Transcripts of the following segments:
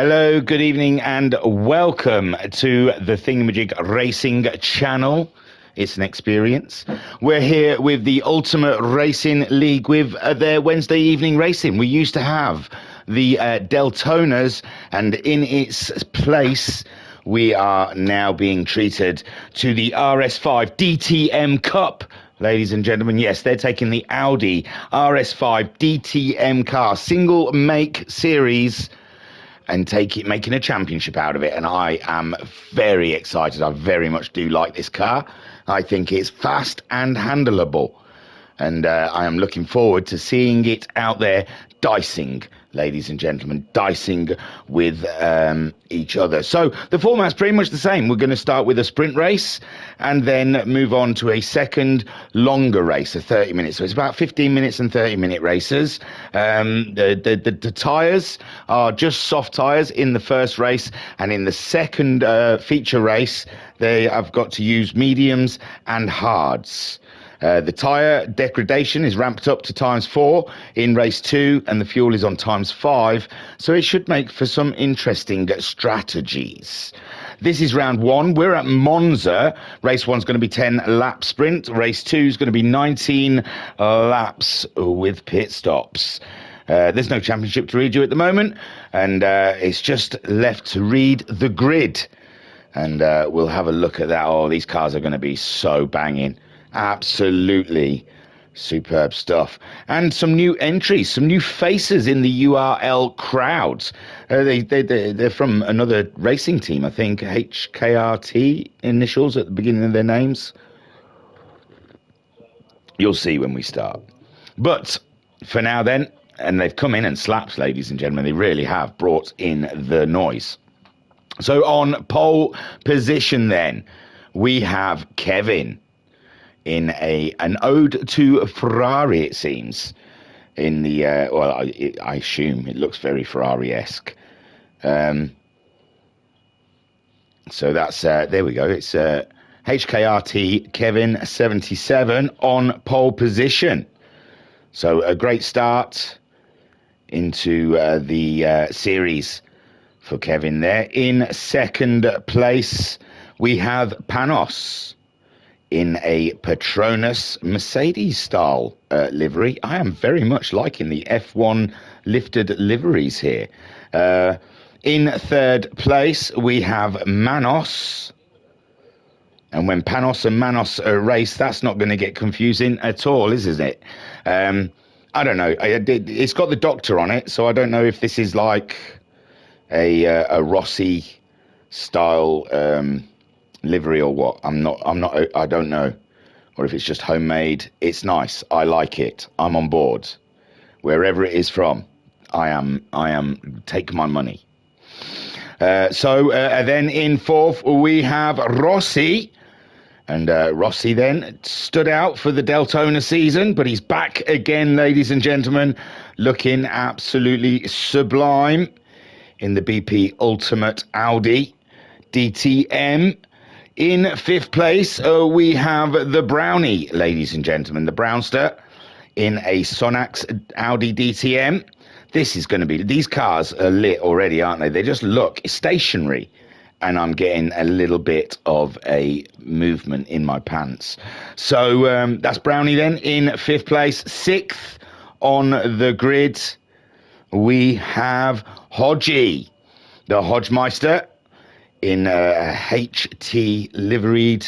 Hello, good evening, and welcome to the Thingamajig Racing channel. It's an experience. We're here with the Ultimate Racing League with their Wednesday evening racing. We used to have the Deltonas, and in its place, we are now being treated to the RS5 DTM Cup. Ladies and gentlemen, yes, they're taking the Audi RS5 DTM car, single make series, and making a championship out of it. And I am very excited. I very much do like this car. I think it's fast and handleable. And I am looking forward to seeing it out there dicing, ladies and gentlemen, dicing with each other. So the format's pretty much the same. We're going to start with a sprint race and then move on to a second longer race of 30 minutes. So it's about 15 minutes and 30-minute races. The tyres are just soft tyres in the first race, and in the second feature race, they have got to use mediums and hards. The tyre degradation is ramped up to ×4 in race 2, and the fuel is on ×5, so it should make for some interesting strategies. This is round 1. We're at Monza. Race 1's going to be 10-lap sprint. Race 2 is going to be 19 laps with pit stops. There's no championship to read you at the moment, and it's just left to read the grid. And we'll have a look at that. Oh, these cars are going to be so banging. Absolutely superb stuff. And some new entries, some new faces in the URL crowd. They're from another racing team, I think, HKRT initials at the beginning of their names. You'll see when we start. But for now then, and they've come in and slapped, ladies and gentlemen, they really have brought in the noise. So on pole position then, we have Kevin in an ode to Ferrari, it seems, in the, I assume it looks very Ferrari-esque. So that's, there we go, it's HKRT Kevin 77 on pole position. So a great start into the series for Kevin there. In second place, we have Panos in a Petronas Mercedes-style livery. I am very much liking the F1 lifted liveries here. In third place, we have Manos. And when Panos and Manos race, that's not going to get confusing at all, isn't it? I don't know. It's got the doctor on it, so I don't know if this is like a Rossi-style livery or what. I don't know, or if it's just homemade. It's nice. I like it. I'm on board. Wherever it is from, I am take my money. So then in fourth we have Rossi, and Rossi then stood out for the Deltona season, but he's back again, ladies and gentlemen, looking absolutely sublime in the BP Ultimate Audi DTM. In fifth place, we have the Brownie, ladies and gentlemen, the Brownster in a Sonax Audi DTM. This is going to be, these cars are lit already, aren't they? They just look stationary, and I'm getting a little bit of a movement in my pants. So that's Brownie then in fifth place. Sixth on the grid, we have Hodgie, the Hodgemeister, in HT liveried.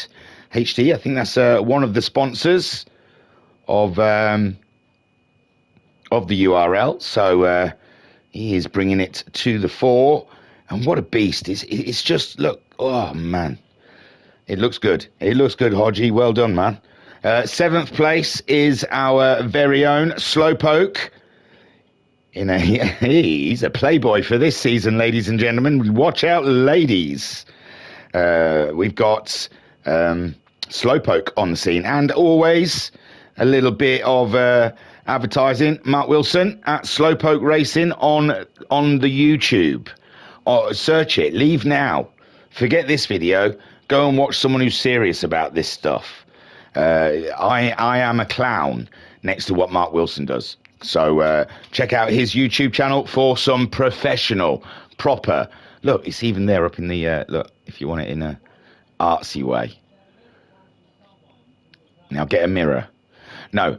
HT, I think that's one of the sponsors of the URL. So he is bringing it to the fore, and what a beast! It's just, look, oh man, it looks good. It looks good, Hodgie. Well done, man. Seventh place is our very own Slowpoke. He's a playboy for this season, ladies and gentlemen. Watch out, ladies. We've got Slowpoke on the scene, and always a little bit of advertising. Mark Wilson at Slowpoke Racing on the YouTube. Search it. Leave now. Forget this video. Go and watch someone who's serious about this stuff. I am a clown next to what Mark Wilson does. So check out his YouTube channel for some professional, proper. Look, it's even there up in the look. If you want it in a artsy way. Now get a mirror. No,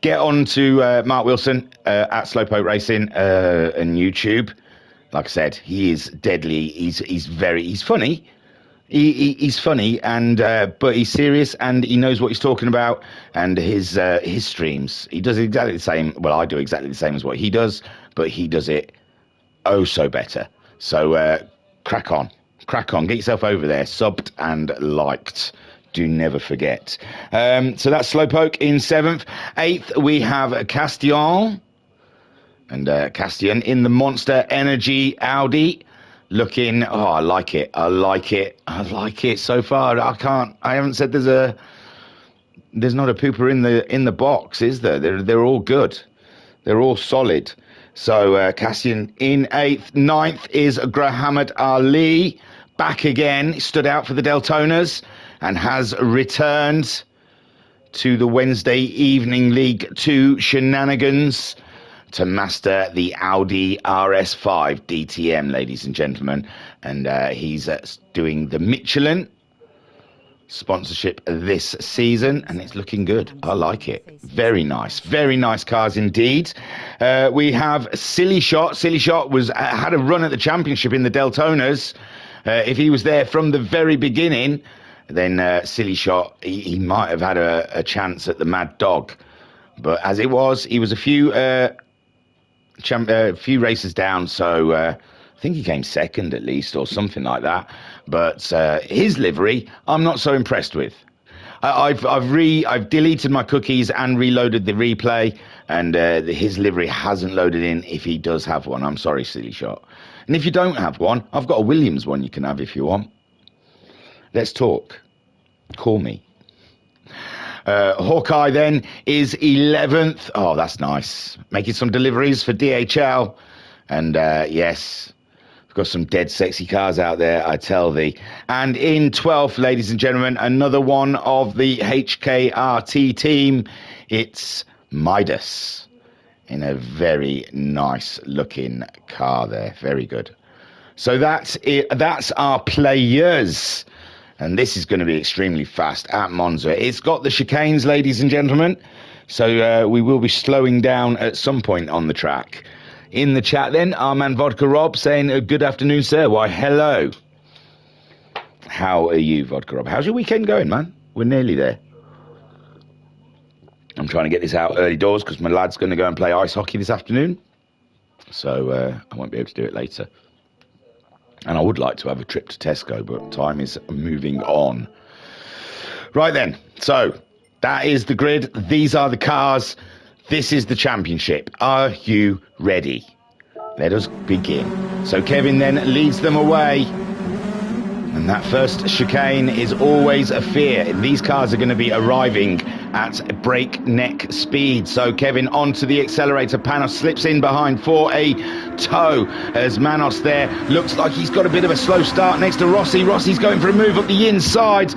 get on to Mark Wilson at Slowpoke Racing and YouTube. Like I said, he is deadly. He's funny. He's funny, and but he's serious, and he knows what he's talking about. And his streams, he does exactly the same. Well, I do exactly the same as what he does, but he does it oh so better. So crack on, get yourself over there, subbed and liked. Do never forget. So that's Slowpoke in 7th. 8th, we have Castillon. And Castillon in the Monster Energy Audi. Looking, oh, I like it so far. I haven't said there's not a pooper in the box, is there? They're all good. They're all solid. So Castillon in 8th. 9th is Grahamad Ali. Back again, stood out for the Deltonas and has returned to the Wednesday evening League 2 shenanigans to master the Audi RS5 DTM, ladies and gentlemen. And he's doing the Michelin sponsorship this season, and it's looking good. I like it. Very nice cars indeed. We have Silly Shot. Silly Shot had a run at the championship in the Deltonas. If he was there from the very beginning, then Silly Shot, he might have had a chance at the Mad Dog. But as it was, he was a few races down, so I think he came second at least, or something like that. But his livery, I'm not so impressed with. I've deleted my cookies and reloaded the replay, and his livery hasn't loaded in. If he does have one, I'm sorry, Silly Shot. And if you don't have one, I've got a Williams one you can have if you want. Let's talk. Call me. Hawkeye then is 11th. Oh, that's nice. Making some deliveries for DHL. And yes, we've got some dead sexy cars out there, I tell thee. And in 12th, ladies and gentlemen, another one of the HKRT team. It's Midas in a very nice looking car there. Very good. So that's it. That's our players. And this is going to be extremely fast at Monza. It's got the chicanes, ladies and gentlemen. So we will be slowing down at some point on the track. In the chat then, our man Vodka Rob saying, good afternoon, sir. Why, hello. How are you, Vodka Rob? How's your weekend going, man? We're nearly there. I'm trying to get this out early doors because my lad's going to go and play ice hockey this afternoon. So I won't be able to do it later. And I would like to have a trip to Tesco, but time is moving on. Right then, so that is the grid. These are the cars. This is the championship. Are you ready? Let us begin. So Kevin then leads them away. And that first chicane is always a fear. These cars are going to be arriving at breakneck speed. So Kevin onto the accelerator. Panos slips in behind for a tow as Manos there looks like he's got a bit of a slow start next to Rossi. Rossi's going for a move up the inside.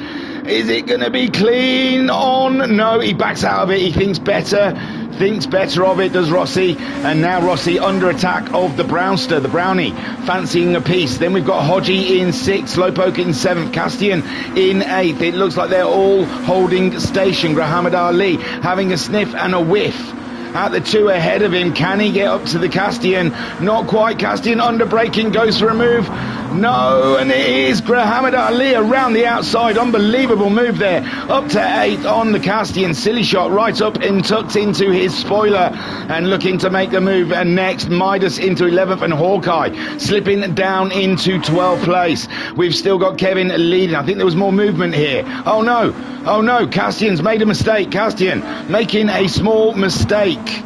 Is it going to be clean on? No, he backs out of it. He thinks better of it, does Rossi. And now Rossi under attack of the Brownster, the Brownie, fancying a piece. Then we've got Hodgie in 6th, Slowpoke in 7th, Castillon in 8th. It looks like they're all holding station. Grahamad Ali having a sniff and a whiff at the 2 ahead of him. Can he get up to the Castillon? Not quite. Castillon under braking, goes for a move. No, and it is Grahamad Ali around the outside. Unbelievable move there. Up to 8th on the Castillon. Silly Shot right up and tucked into his spoiler and looking to make the move. And next, Midas into 11th and Hawkeye slipping down into 12th place. We've still got Kevin leading. I think there was more movement here. Oh no, Castillon's made a mistake. Castillon making a small mistake.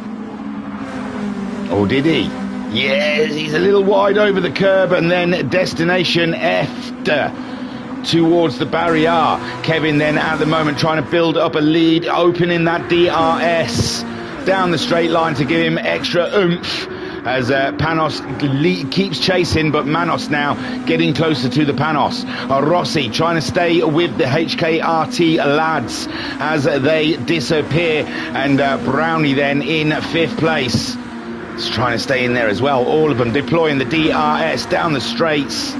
Or did he? Yes, he's a little wide over the curb and then destination F towards the barrier. Kevin then at the moment trying to build up a lead, opening that DRS down the straight line to give him extra oomph as Panos keeps chasing, but Manos now getting closer to the Panos. Rossi trying to stay with the HKRT lads as they disappear, and Brownie then in 5th place. He's trying to stay in there as well. All of them deploying the DRS down the straights.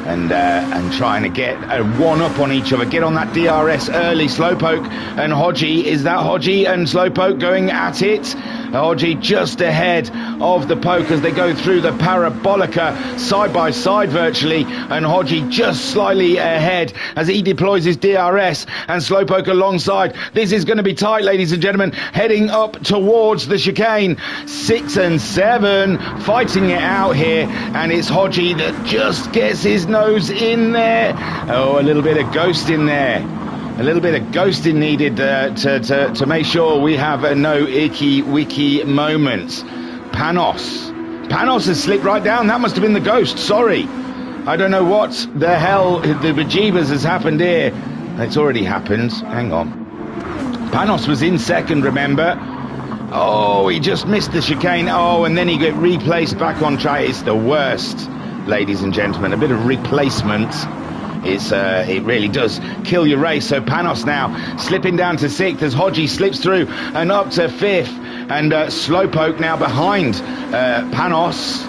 And trying to get a one-up on each other. Get on that DRS early. Slowpoke and Hodgie. Is that Hodgie and Slowpoke going at it? Hodgie just ahead of the Poke as they go through the Parabolica side by side virtually, and Hodgie just slightly ahead as he deploys his DRS, and Slowpoke alongside. This is going to be tight, ladies and gentlemen, heading up towards the chicane. 6 and 7 fighting it out here, and it's Hodgie that just gets his nose in there. Oh, a little bit of ghost in there. A little bit of ghosting needed to make sure we have no icky wicky moments. Panos has slipped right down. That must have been the ghost. Sorry. I don't know what the hell the bejeebers has happened here. It's already happened. Hang on. Panos was in 2nd, remember? Oh, he just missed the chicane. Oh, and then he got replaced back on track. It's the worst, ladies and gentlemen. A bit of replacement. It really does kill your race. So Panos now slipping down to 6th as Hodgie slips through and up to 5th, and Slowpoke now behind Panos.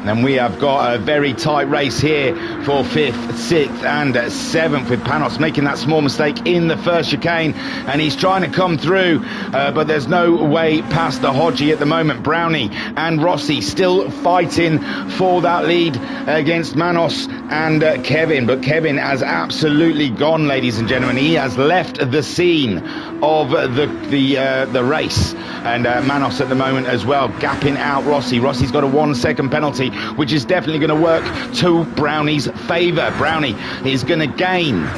And we have got a very tight race here for 5th, 6th and 7th, with Panos making that small mistake in the first chicane, and he's trying to come through, but there's no way past the Hodgie at the moment. Brownie and Rossi still fighting for that lead against Manos and Kevin, but Kevin has absolutely gone, ladies and gentlemen. He has left the scene of the race, and Manos at the moment as well, gapping out Rossi. Rossi's got a 1 second penalty, which is definitely going to work to Brownie's favour. Brownie is going to gain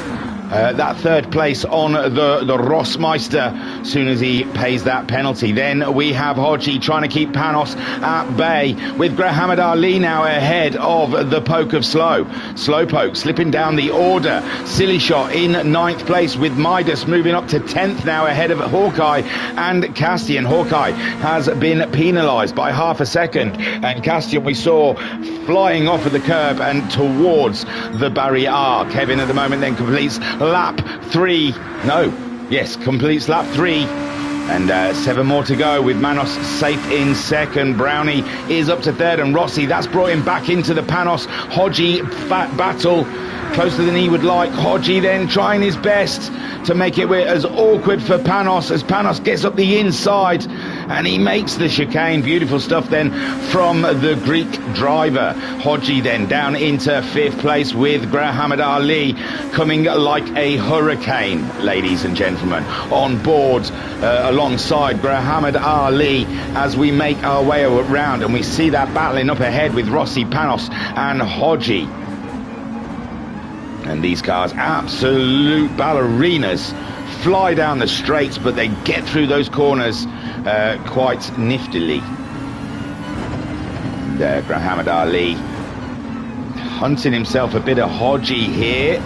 that 3rd place on the Rossmeister as soon as he pays that penalty. Then we have Hodgie trying to keep Panos at bay, with Grahamad Ali now ahead of the Poke of Slowpoke slipping down the order. Silly Shot in 9th place, with Midas moving up to 10th now ahead of Hawkeye and Castian. Hawkeye has been penalised by half a second, and Castian we saw flying off of the curb and towards the barrier. Kevin at the moment then completes lap 3. Completes lap 3, and 7 more to go, with Manos safe in 2nd. Brownie is up to 3rd, and Rossi, that's brought him back into the Panos Hodgie battle, closer than he would like. Hodgie then trying his best to make it as awkward for Panos as Panos gets up the inside, and he makes the chicane. Beautiful stuff then from the Greek driver. Hodgie then down into 5th place, with Grahamad Ali coming like a hurricane, ladies and gentlemen, on board alongside Grahamad Ali as we make our way around, and we see that battling up ahead with Rossi, Panos and Hodgie. And these cars, absolute ballerinas, fly down the straights, but they get through those corners quite niftily. There, Grahamad Ali hunting himself a bit of Hodgie here.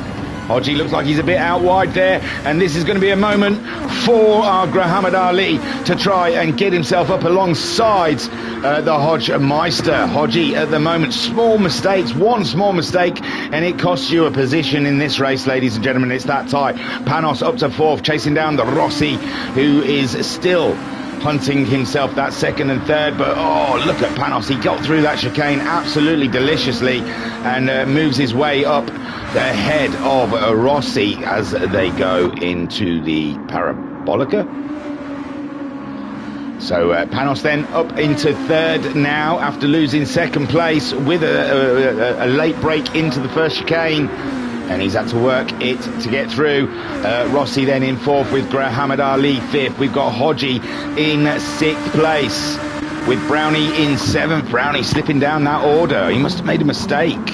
Hodgie looks like he's a bit out wide there, and this is going to be a moment for our Grahamad Ali to try and get himself up alongside the Hodgemeister. Hodgie at the moment, small mistakes, one small mistake, and it costs you a position in this race, ladies and gentlemen. It's that tight. Panos up to 4th, chasing down the Rossi, who is still hunting himself that 2nd and 3rd, but oh, look at Panos. He got through that chicane absolutely deliciously and moves his way up the head of Rossi as they go into the Parabolica. So Panos then up into 3rd now after losing 2nd place with a late break into the first chicane, and he's had to work it to get through. Rossi then in 4th with Grahamad Ali 5th. We've got Hodgie in 6th place with Brownie in 7th. Brownie slipping down that order. He must have made a mistake.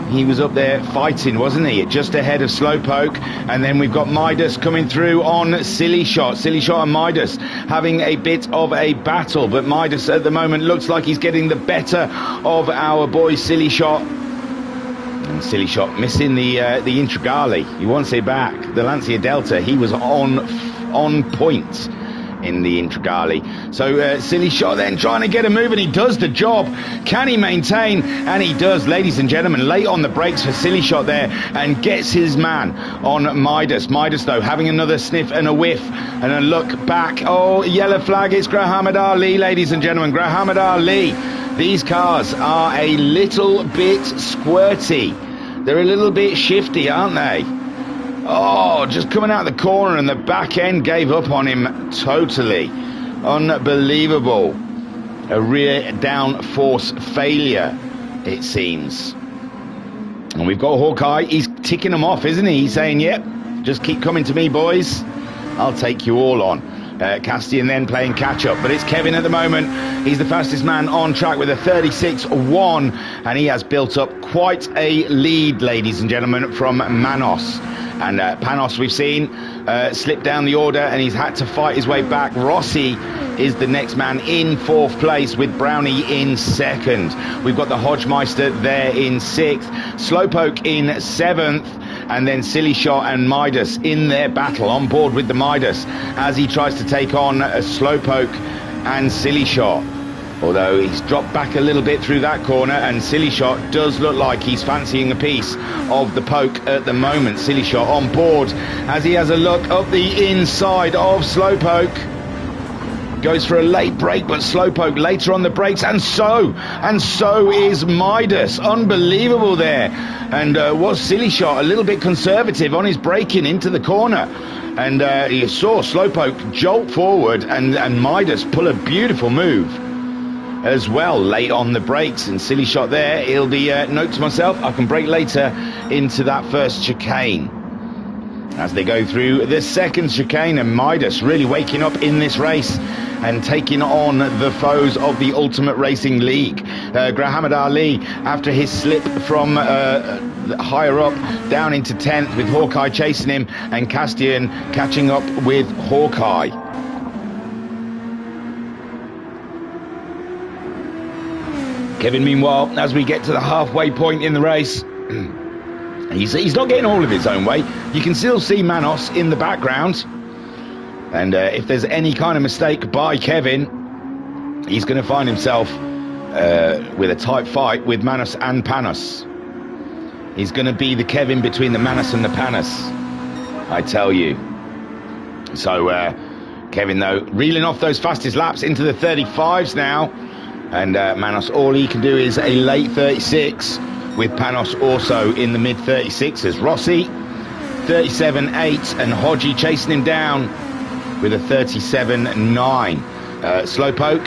He was up there fighting, wasn't he? Just ahead of Slowpoke. And then we've got Midas coming through on Silly Shot. Silly Shot and Midas having a bit of a battle, but Midas at the moment looks like he's getting the better of our boy Silly Shot. And Silly Shot missing the Intrigali. He wants it back. The Lancia Delta, he was on point in the Intrigali. So Silly Shot then trying to get a move, and he does the job. Can he maintain? And he does, ladies and gentlemen. Late on the brakes for Silly Shot there, and gets his man on Midas. Midas, though, having another sniff and a whiff and a look back. Oh, yellow flag. It's Muhammad Ali, ladies and gentlemen. Muhammad Ali. These cars are a little bit squirty. They're a little bit shifty, aren't they? Oh, just coming out the corner, and the back end gave up on him totally. Unbelievable. A rear down force failure, it seems. And we've got Hawkeye. He's ticking them off, isn't he? He's saying, yep, just keep coming to me, boys. I'll take you all on. Castian then playing catch-up, but it's Kevin at the moment. He's the fastest man on track with a 36.1, and he has built up quite a lead, ladies and gentlemen, from Manos. And Panos, we've seen, slip down the order, and he's had to fight his way back. Rossi is the next man in 4th place, with Brownie in 2nd. We've got the Hodgemeister there in 6th, Slowpoke in 7th, and then Silly Shot and Midas in their battle, on board with the Midas, as he tries to take on a Slowpoke and Silly Shot. Although he's dropped back a little bit through that corner, and Silly Shot does look like he's fancying a piece of the poke at the moment. Silly Shot on board as he has a look up the inside of Slowpoke. Goes for a late break, but Slowpoke later on the brakes, and so is Midas. Unbelievable there. And was Silly Shot a little bit conservative on his braking into the corner? And you saw Slowpoke jolt forward, and Midas pull a beautiful move as well late on the brakes. And Silly Shot there, he'll be note to myself, I can brake later into that first chicane. As they go through the second chicane, and Midas really waking up in this race and taking on the foes of the Ultimate Racing League. Muhammad Ali, after his slip from higher up down into 10th, with Hawkeye chasing him, and Castian catching up with Hawkeye. Kevin, meanwhile, as we get to the halfway point in the race, he's not getting all of his own way. You can still see Manos in the background. And if there's any kind of mistake by Kevin, he's going to find himself with a tight fight with Manos and Panos. He's going to be the Kevin between the Manos and the Panos, I tell you. So Kevin, though, reeling off those fastest laps into the 35s now. And Manos, all he can do is a late 36, with Panos also in the mid 36s. Rossi 37.8, and Hodgie chasing him down with a 37.9. Slowpoke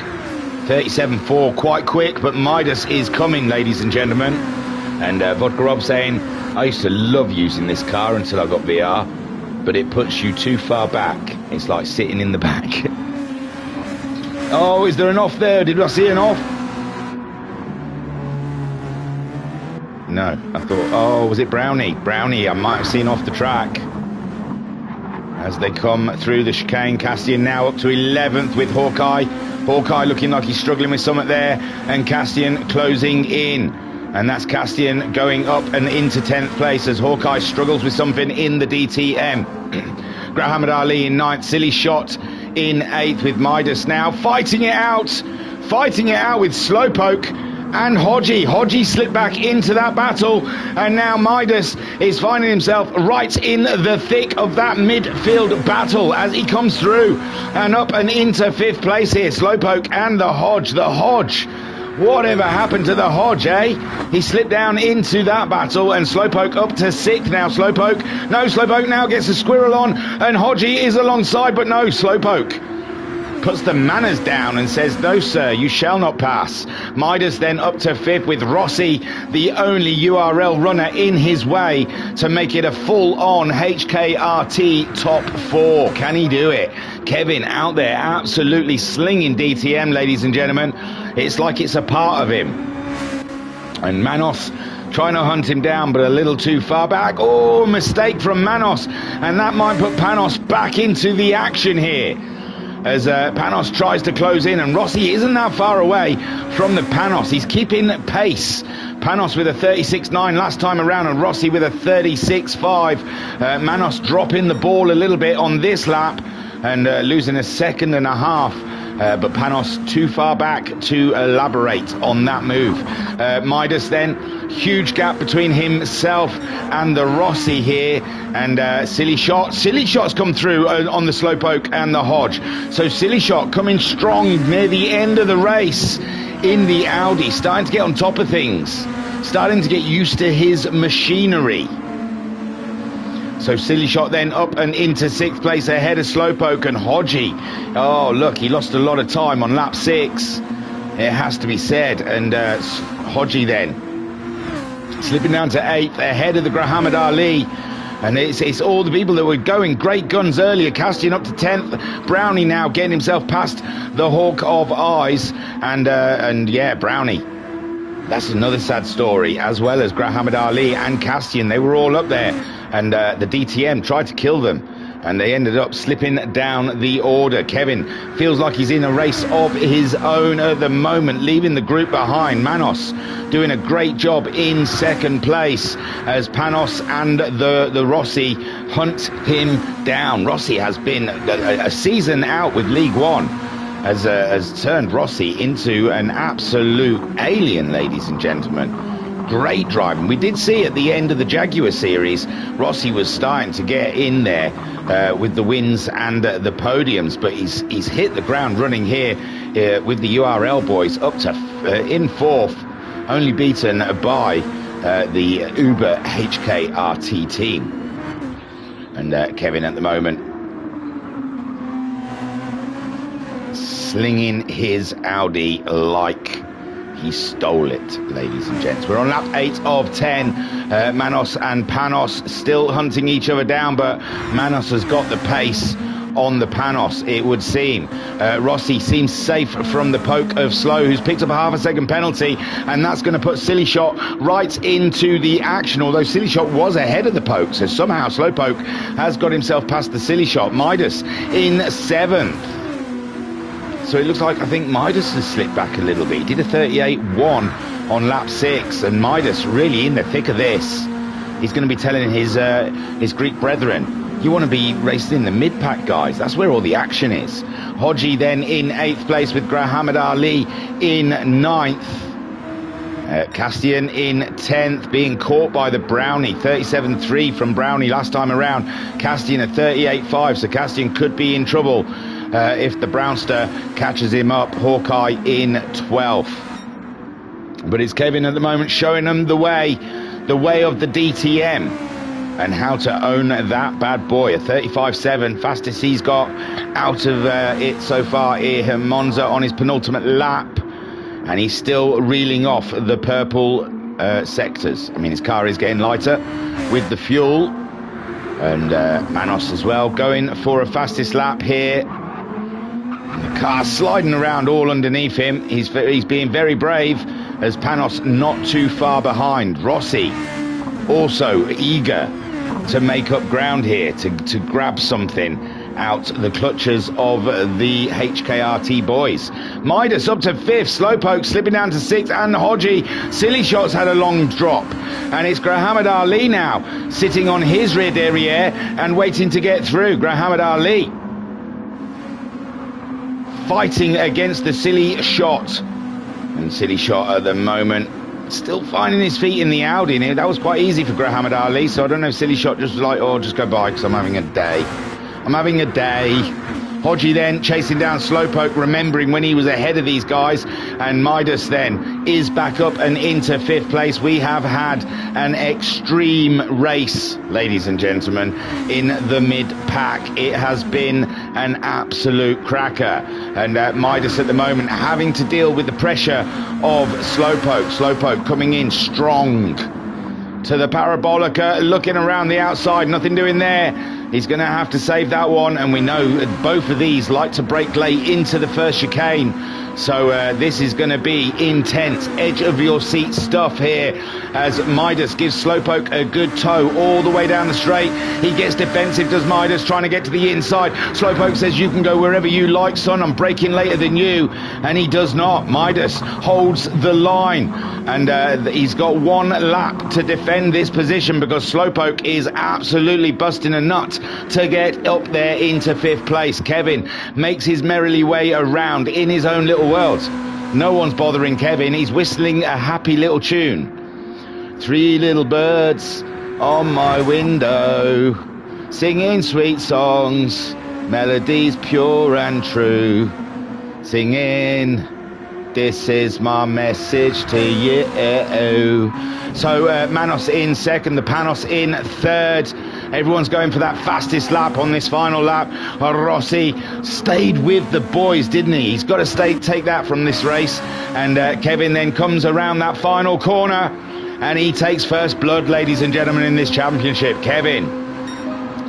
37.4, quite quick, but Midas is coming, ladies and gentlemen. And Vodka Rob saying, I used to love using this car until I got VR, but it puts you too far back. It's like sitting in the back. Oh, is there an off there? Did I see an off? No, I thought, oh, was it Brownie? Brownie, I might have seen off the track. As they come through the chicane, Castian now up to 11th with Hawkeye. Hawkeye looking like he's struggling with something there, and Castian closing in. And that's Castian going up and into 10th place as Hawkeye struggles with something in the DTM. Muhammad Ali in 9th, Silly Shot in 8th, with Midas now fighting it out with Slowpoke and Hodgie. Hodgie slipped back into that battle, and now Midas is finding himself right in the thick of that midfield battle as he comes through and up and into 5th place here. Slowpoke and the Hodge. Whatever happened to the Hodge, eh? He slipped down into that battle, and Slowpoke up to 6th now. Slowpoke now gets a squirrel on, and Hodgie is alongside, but no, Slowpoke puts the manners down and says, no sir, you shall not pass. Midas then up to 5th, with Rossi the only URL runner in his way to make it a full-on HKRT top 4. Can he do it? Kevin out there absolutely slinging DTM, ladies and gentlemen. It's like it's a part of him. And Manos trying to hunt him down, but a little too far back. Oh, mistake from Manos, and that might put Panos back into the action here, as Panos tries to close in, and Rossi isn't that far away from the Panos. He's keeping pace. Panos with a 36.9 last time around, and Rossi with a 36.5. Manos dropping the ball a little bit on this lap. and losing a second and a half. But Panos too far back to elaborate on that move. Midas then, huge gap between himself and the Rossi here, and Silly Shot's come through on the Slowpoke and the Hodge. So Silly Shot coming strong near the end of the race in the Audi, starting to get on top of things, starting to get used to his machinery. So Silly Shot then up and into 6th place ahead of Slowpoke and Hodgie. Oh, look, he lost a lot of time on lap 6. It has to be said. And Hodgie then slipping down to 8th ahead of the Grahamad Ali. And it's all the people that were going great guns earlier. Castian up to 10th. Brownie now getting himself past the Hawk of Eyes. And yeah, Brownie. That's another sad story, as well as Grahamad Ali and Castian. They were all up there. And the DTM tried to kill them, and they ended up slipping down the order. Kevin feels like he's in a race of his own at the moment, leaving the group behind. Manos doing a great job in 2nd place as Panos and the Rossi hunt him down. Rossi has been a season out with League One, has turned Rossi into an absolute alien, ladies and gentlemen. Great driving. We did see at the end of the Jaguar series, Rossi was starting to get in there with the wins and the podiums, but he's hit the ground running here with the URL boys up to in 4th, only beaten by the Uber HKRT team. And Kevin at the moment slinging his Audi like he stole it, ladies and gents. We're on lap 8 of 10. Manos and Panos still hunting each other down, but Manos has got the pace on the Panos, it would seem. Rossi seems safe from the poke of Slow, who's picked up a half a second penalty, and that's going to put Silly Shot right into the action, although Silly Shot was ahead of the poke, so somehow Slowpoke has got himself past the Silly Shot. Midas in 7th. So it looks like, I think Midas has slipped back a little bit. He did a 38.1 on lap 6, and Midas really in the thick of this. He's going to be telling his Greek brethren, you want to be racing in the mid-pack, guys. That's where all the action is. Hodgie then in 8th place with Grahamad Ali in 9th. Castian in 10th, being caught by the Brownie. 37.3 from Brownie last time around. Castian at 38.5, so Castian could be in trouble if the Brownster catches him up. Hawkeye in 12th. But it's Kevin at the moment showing them the way of the DTM and how to own that bad boy. A 35.7, fastest he's got out of it so far here. Monza on his penultimate lap, and he's still reeling off the purple sectors. I mean, his car is getting lighter with the fuel, and Manos as well going for a fastest lap here. The car sliding around all underneath him. He's being very brave as Panos not too far behind. Rossi also eager to make up ground here, to grab something out the clutches of the HKRT boys. Midas up to 5th, Slowpoke slipping down to 6th, and Hodgie. Silly Shot's had a long drop, and it's Grahamad Ali now sitting on his rear derriere and waiting to get through. Grahamad Ali fighting against the Silly Shot, and Silly Shot at the moment still finding his feet in the Audi. And that was quite easy for Grahamad Ali, so I don't know if Silly Shot just was like, oh, just go by because I'm having a day. I'm having a day. Hodgie then chasing down Slowpoke, remembering when he was ahead of these guys, and Midas then is back up and into 5th place. We have had an extreme race, ladies and gentlemen, in the mid-pack. It has been an absolute cracker, and Midas at the moment having to deal with the pressure of Slowpoke. Slowpoke coming in strong to the Parabolica, looking around the outside, nothing doing there. He's going to have to save that one, and we know both of these like to break late into the first chicane. So this is going to be intense, edge of your seat stuff here as Midas gives Slowpoke a good tow all the way down the straight. He gets defensive, does Midas, trying to get to the inside. Slowpoke says, you can go wherever you like, son, I'm braking later than you. And he does not. Midas holds the line, and he's got one lap to defend this position because Slowpoke is absolutely busting a nut to get up there into 5th place. Kevin makes his merrily way around in his own little world. No one's bothering Kevin. He's whistling a happy little tune. 3 little birds on my window, singing sweet songs, melodies pure and true, singing, this is my message to you. So Manos in 2nd, the Panos in 3rd. Everyone's going for that fastest lap on this final lap. Rossi stayed with the boys, didn't he? He's got to take that from this race. And Kevin then comes around that final corner and he takes first blood, ladies and gentlemen, in this championship. Kevin,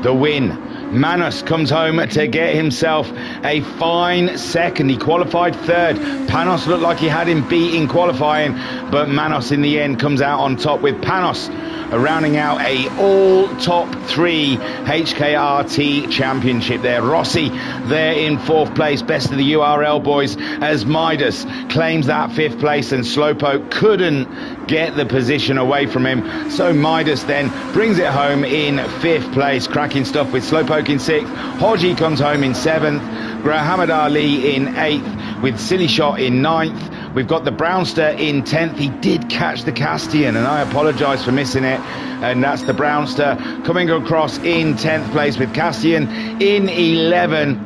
the win. Manos comes home to get himself a fine 2nd. He qualified 3rd. Panos looked like he had him beat in qualifying, but Manos in the end comes out on top, with Panos rounding out a all top 3 HKRT championship there. Rossi there in 4th place, best of the URL boys, as Midas claims that 5th place, and Slowpoke couldn't get the position away from him. So Midas then brings it home in 5th place. Cracking stuff with Slowpoke in 6th. Hodgie comes home in 7th. Grahamad Ali in 8th, with Silly Shot in 9th. We've got the Brownster in 10th. He did catch the Castian, and I apologise for missing it. And that's the Brownster coming across in 10th place, with Castian in 11.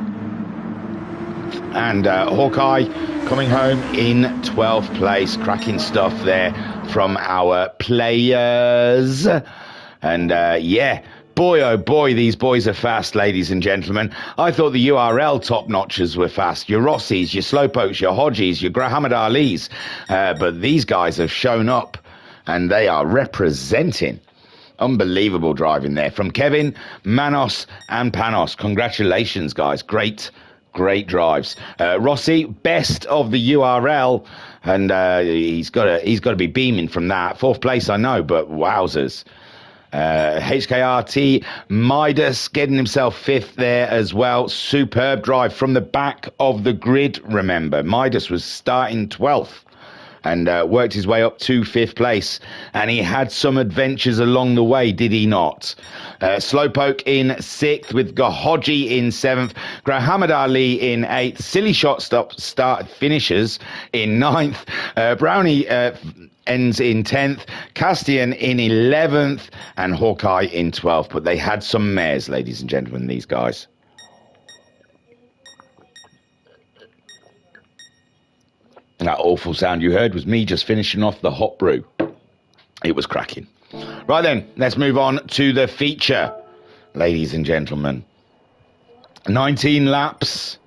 And Hawkeye coming home in 12th place. Cracking stuff there from our players. And yeah, boy, oh boy, these boys are fast, ladies and gentlemen. I thought the URL top-notchers were fast. Your Rossies, your Slowpokes, your Hodgies, your Grahamad Alis. But these guys have shown up, and they are representing. Unbelievable driving there from Kevin, Manos, and Panos. Congratulations, guys. Great drives. Rossi, best of the URL, and he's got to be beaming from that. 4th place, I know, but wowzers. HKRT, Midas getting himself 5th there as well. Superb drive from the back of the grid, remember. Midas was starting 12th and worked his way up to 5th place. And he had some adventures along the way, did he not? Slowpoke in 6th, with Gahodji in 7th. Grahamad Ali in 8th. Silly Shot finishes in 9th. Brownie ends in 10th, Castian in 11th, and Hawkeye in 12th. But they had some mares, ladies and gentlemen, these guys. That awful sound you heard was me just finishing off the hot brew. It was cracking. Right then, let's move on to the feature, ladies and gentlemen. 19 laps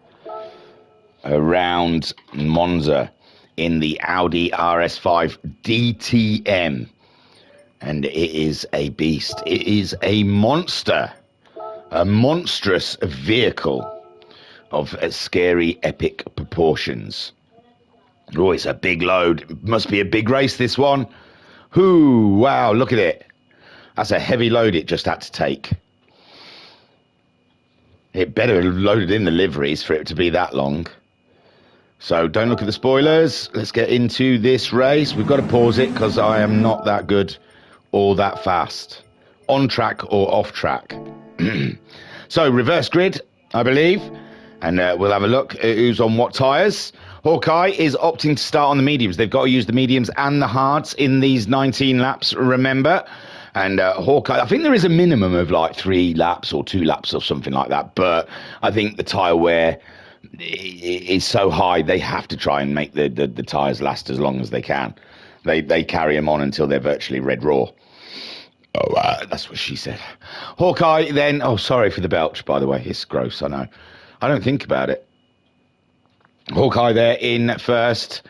around Monza in the Audi RS5 DTM. And it is a beast. It is a monster. A monstrous vehicle of scary, epic proportions. Oh, it's a big load. Must be a big race, this one. Ooh, wow, look at it. That's a heavy load it just had to take. It better have loaded in the liveries for it to be that long. So don't look at the spoilers. Let's get into this race. We've got to pause it because I am not that good or that fast. On track or off track. So reverse grid, I believe. And we'll have a look at who's on what tyres. Hawkeye is opting to start on the mediums. They've got to use the mediums and the hards in these 19 laps, remember. And Hawkeye, I think there is a minimum of like 3 laps or 2 laps or something like that. But I think the tyre wear is so high, they have to try and make the tyres last as long as they can. They carry them on until they're virtually red raw. Oh, that's what she said. Hawkeye then, oh, sorry for the belch, by the way. It's gross, I know. I don't think about it. Hawkeye there in first,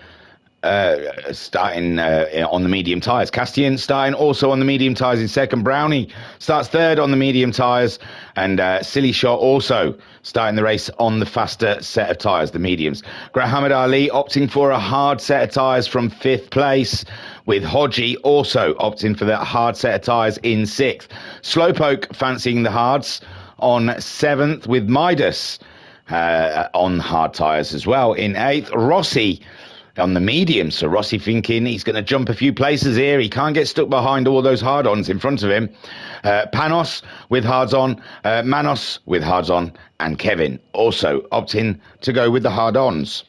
starting on the medium tyres. Castian starting also on the medium tyres in second. Brownie starts third on the medium tyres. And Silly Shot also starting the race on the faster set of tyres, the mediums. Grahamad Ali opting for a hard set of tyres from 5th place, with Hodgie also opting for that hard set of tyres in 6th. Slowpoke fancying the hards on 7th, with Midas on hard tyres as well in 8th. Rossi on the medium. So Rossi thinking he's going to jump a few places here. He can't get stuck behind all those hard-ons in front of him. Panos with hards-on, Manos with hards-on, and Kevin also opting to go with the hard-ons.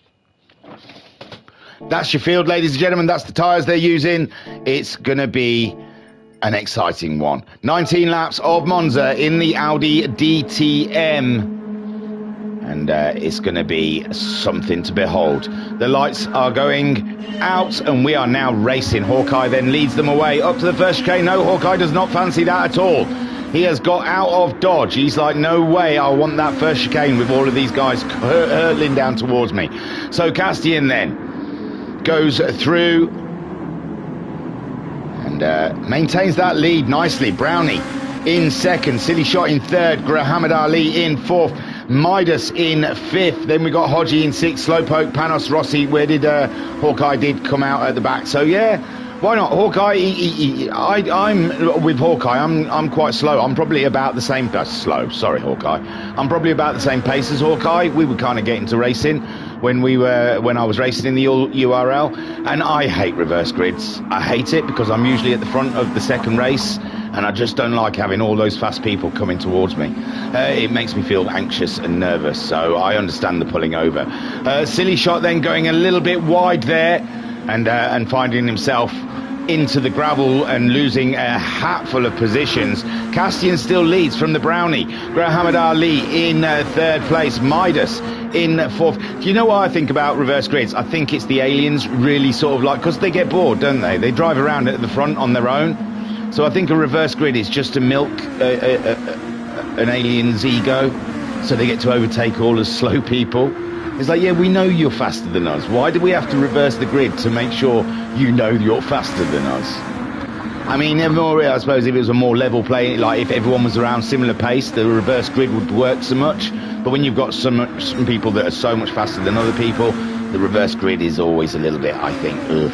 That's your field, ladies and gentlemen. That's the tyres they're using. It's going to be an exciting one. 19 laps of Monza in the Audi DTM. And it's going to be something to behold. The lights are going out and we are now racing. Hawkeye then leads them away up to the first chicane. No, Hawkeye does not fancy that at all. He has got out of dodge. He's like, no way, I want that first chicane with all of these guys hurtling down towards me. So Castian then goes through and maintains that lead nicely. Brownie in second, Silly Shot in third, Grahamad Ali in fourth, Midas in fifth. Then we got Hodgie in sixth, Slowpoke, Panos, Rossi. Where did Hawkeye did come out at the back? So yeah, why not? Hawkeye, I'm with Hawkeye. I'm quite slow. I'm probably about the same. Slow. Sorry, Hawkeye. I'm probably about the same pace as Hawkeye. We were kind of getting to racing when I was racing in the URL, and I hate reverse grids. I hate it because I'm usually at the front of the second race. And I just don't like having all those fast people coming towards me. It makes me feel anxious and nervous, so I understand the pulling over. Silly Shot then going a little bit wide there and finding himself into the gravel and losing a hatful of positions. Castian still leads from the Brownie. Grahamad Ali in third place. Midas in fourth. Do you know what I think about reverse grids? I think it's the aliens really sort of like, because they get bored, don't they? They drive around at the front on their own. So I think a reverse grid is just to milk an alien's ego so they get to overtake all the slow people. It's like, yeah, we know you're faster than us. Why do we have to reverse the grid to make sure you know you're faster than us? I mean, I suppose if it was a more level play, like if everyone was around similar pace, the reverse grid would work so much. But when you've got some people that are so much faster than other people, the reverse grid is always a little bit, I think, ugh.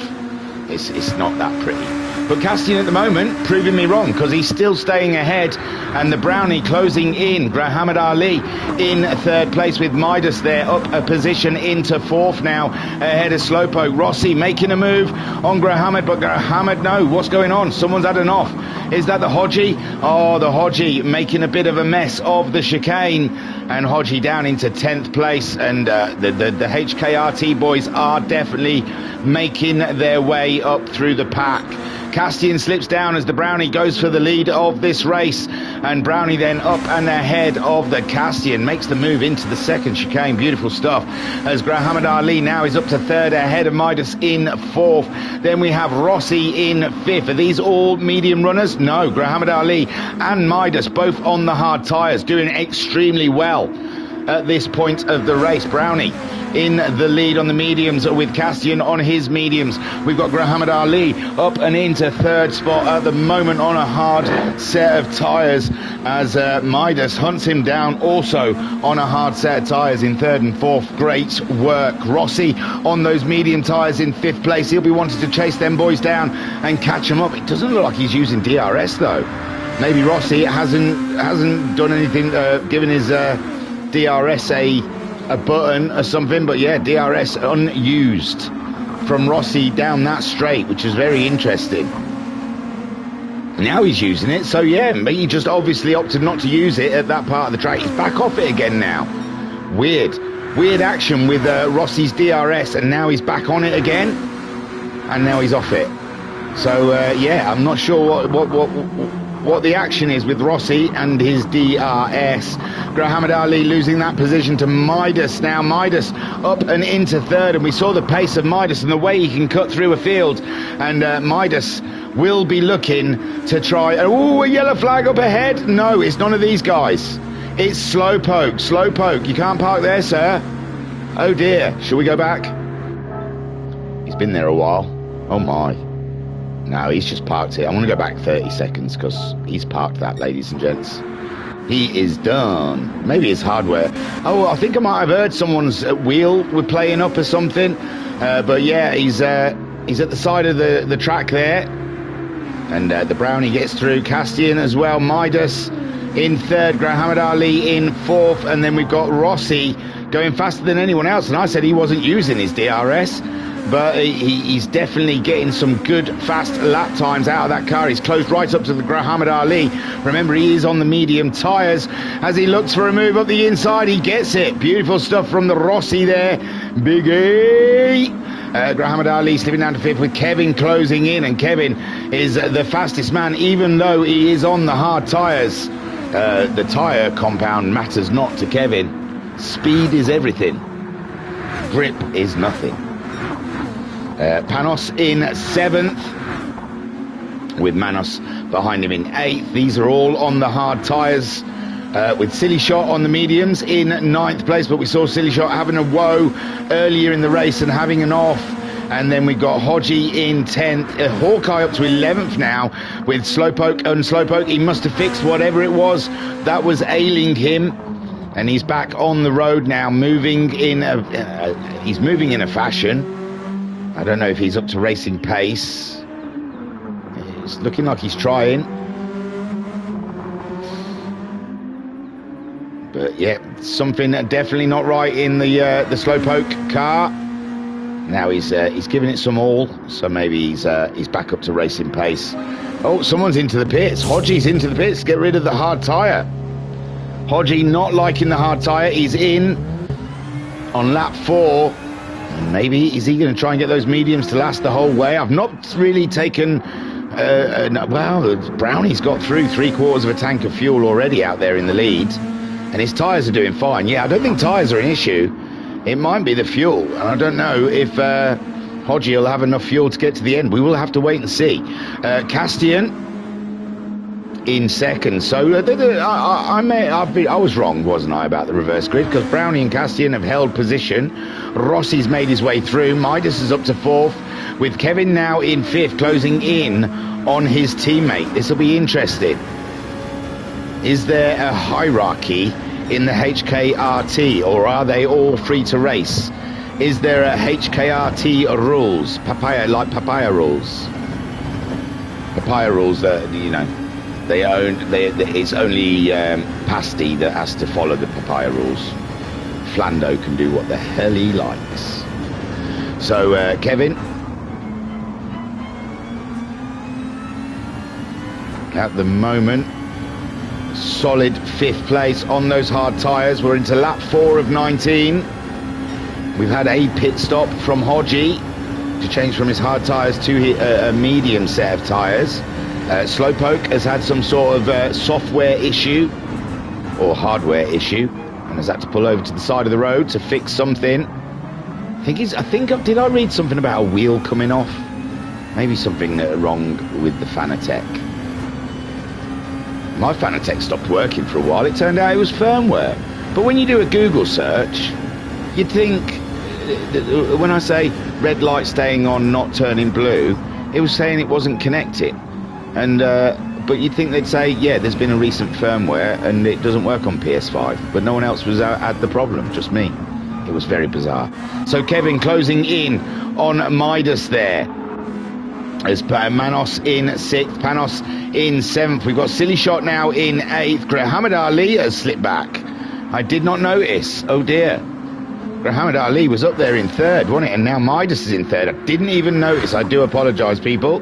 It's not that pretty. But Castian at the moment proving me wrong, because he's still staying ahead, and the Brownie closing in. Grahamad Ali in third place with Midas there up a position into fourth now ahead of Slowpoke. Rossi making a move on Grahamad, but Grahamad, no, what's going on? Someone's had an off. Is that the Hodgie? Oh, the Hodgie making a bit of a mess of the chicane, and Hodgie down into 10th place, and the HKRT boys are definitely making their way up through the pack. Castian slips down as the Brownie goes for the lead of this race, and Brownie then up and ahead of the Castian, makes the move into the second chicane. Beautiful stuff, as Grahamad Ali now is up to third ahead of Midas in fourth. Then we have Rossi in fifth. Are these all medium runners? No, Grahamad Ali and Midas both on the hard tyres, doing extremely well at this point of the race. Brownie in the lead on the mediums with Castian on his mediums. We've got Grahamad Ali up and into third spot at the moment on a hard set of tyres, as Midas hunts him down also on a hard set of tyres in third and fourth. Great work. Rossi on those medium tyres in fifth place. He'll be wanting to chase them boys down and catch them up. It doesn't look like he's using DRS though. Maybe Rossi hasn't done anything, given his DRS a button or something, but yeah, DRS unused from Rossi down that straight, which is very interesting. Now he's using it, so yeah, but he just obviously opted not to use it at that part of the track. He's back off it again now. Weird action with Rossi's DRS, and now he's back on it again, and now he's off it. So yeah, I'm not sure what the action is with Rossi and his DRS. Grahamad Ali losing that position to Midas now. Midas up and into third, and we saw the pace of Midas and the way he can cut through a field, and Midas will be looking to try. Oh, a yellow flag up ahead. No, it's none of these guys. It's Slowpoke. You can't park there, sir. Oh dear. Shall we go back? He's been there a while. Oh my. No, he's just parked it. I'm going to go back 30 seconds because he's parked that, ladies and gents. He is done. Maybe it's hardware. Oh, I think I might have heard someone's wheel were playing up or something. But yeah, he's at the side of the track there. And the Brownie gets through. Castian as well. Midas in third. Grahamad Ali in fourth. And then we've got Rossi going faster than anyone else. And I said he wasn't using his DRS. but he's definitely getting some good fast lap times out of that car. He's closed right up to the Muhammad Ali. Remember, he is on the medium tyres. As he looks for a move up the inside, he gets it. Beautiful stuff from the Rossi there. Big A. Muhammad Ali slipping down to fifth with Kevin closing in, and Kevin is the fastest man, even though he is on the hard tyres. The tyre compound matters not to Kevin. Speed is everything. Grip is nothing. Panos in 7th, with Manos behind him in 8th. These are all on the hard tyres, with Silly Shot on the mediums in 9th place, but we saw Silly Shot having a woe earlier in the race and having an off. And then we've got Hodgie in 10th, Hawkeye up to 11th now with Slowpoke. And Slowpoke, he must have fixed whatever it was that was ailing him, and he's back on the road now, moving in he's moving in a fashion. I don't know if he's up to racing pace. It's looking like he's trying. But yeah, something definitely not right in the Slowpoke car. Now he's giving it some all, so maybe he's back up to racing pace. Oh, someone's into the pits. Hodgie's into the pits to get rid of the hard tyre. Hodgie not liking the hard tyre. He's in on lap 4. Maybe is he going to try and get those mediums to last the whole way? I've not really taken. Well, Brownie's got through 3/4 of a tank of fuel already out there in the lead, and his tyres are doing fine. Yeah, I don't think tyres are an issue. It might be the fuel, and I don't know if Hodgie will have enough fuel to get to the end. We will have to wait and see. Castian in 2nd. So I was wrong, wasn't I, about the reverse grid, because Brownie and Castian have held position. Rossi's made his way through. Midas is up to 4th, with Kevin now in 5th, closing in on his teammate. This will be interesting. Is there a hierarchy in the HKRT, or are they all free to race? Is there a HKRT rules? Papaya rules. Papaya rules that, you know, it's only Pasty that has to follow the papaya rules. Flando can do what the hell he likes. So Kevin at the moment, solid 5th place on those hard tyres. We're into lap 4 of 19. We've had a pit stop from Hodgie to change from his hard tyres to a medium set of tyres. Slowpoke has had some sort of software issue or hardware issue, and has had to pull over to the side of the road to fix something. Did I read something about a wheel coming off? Maybe something wrong with the Fanatec. My Fanatec stopped working for a while. It turned out it was firmware. But when you do a Google search, you'd think, when I say red light staying on, not turning blue, it was saying it wasn't connected. And but you'd think they'd say, yeah, there's been a recent firmware and it doesn't work on PS5. But no one else was had the problem, just me. It was very bizarre. So Kevin closing in on Midas there. As Manos in 6th, Panos in 7th. We've got Silly Shot now in 8th. Muhammad Ali has slipped back. I did not notice. Oh dear. Muhammad Ali was up there in 3rd, wasn't it? And now Midas is in 3rd. I didn't even notice. I do apologise, people.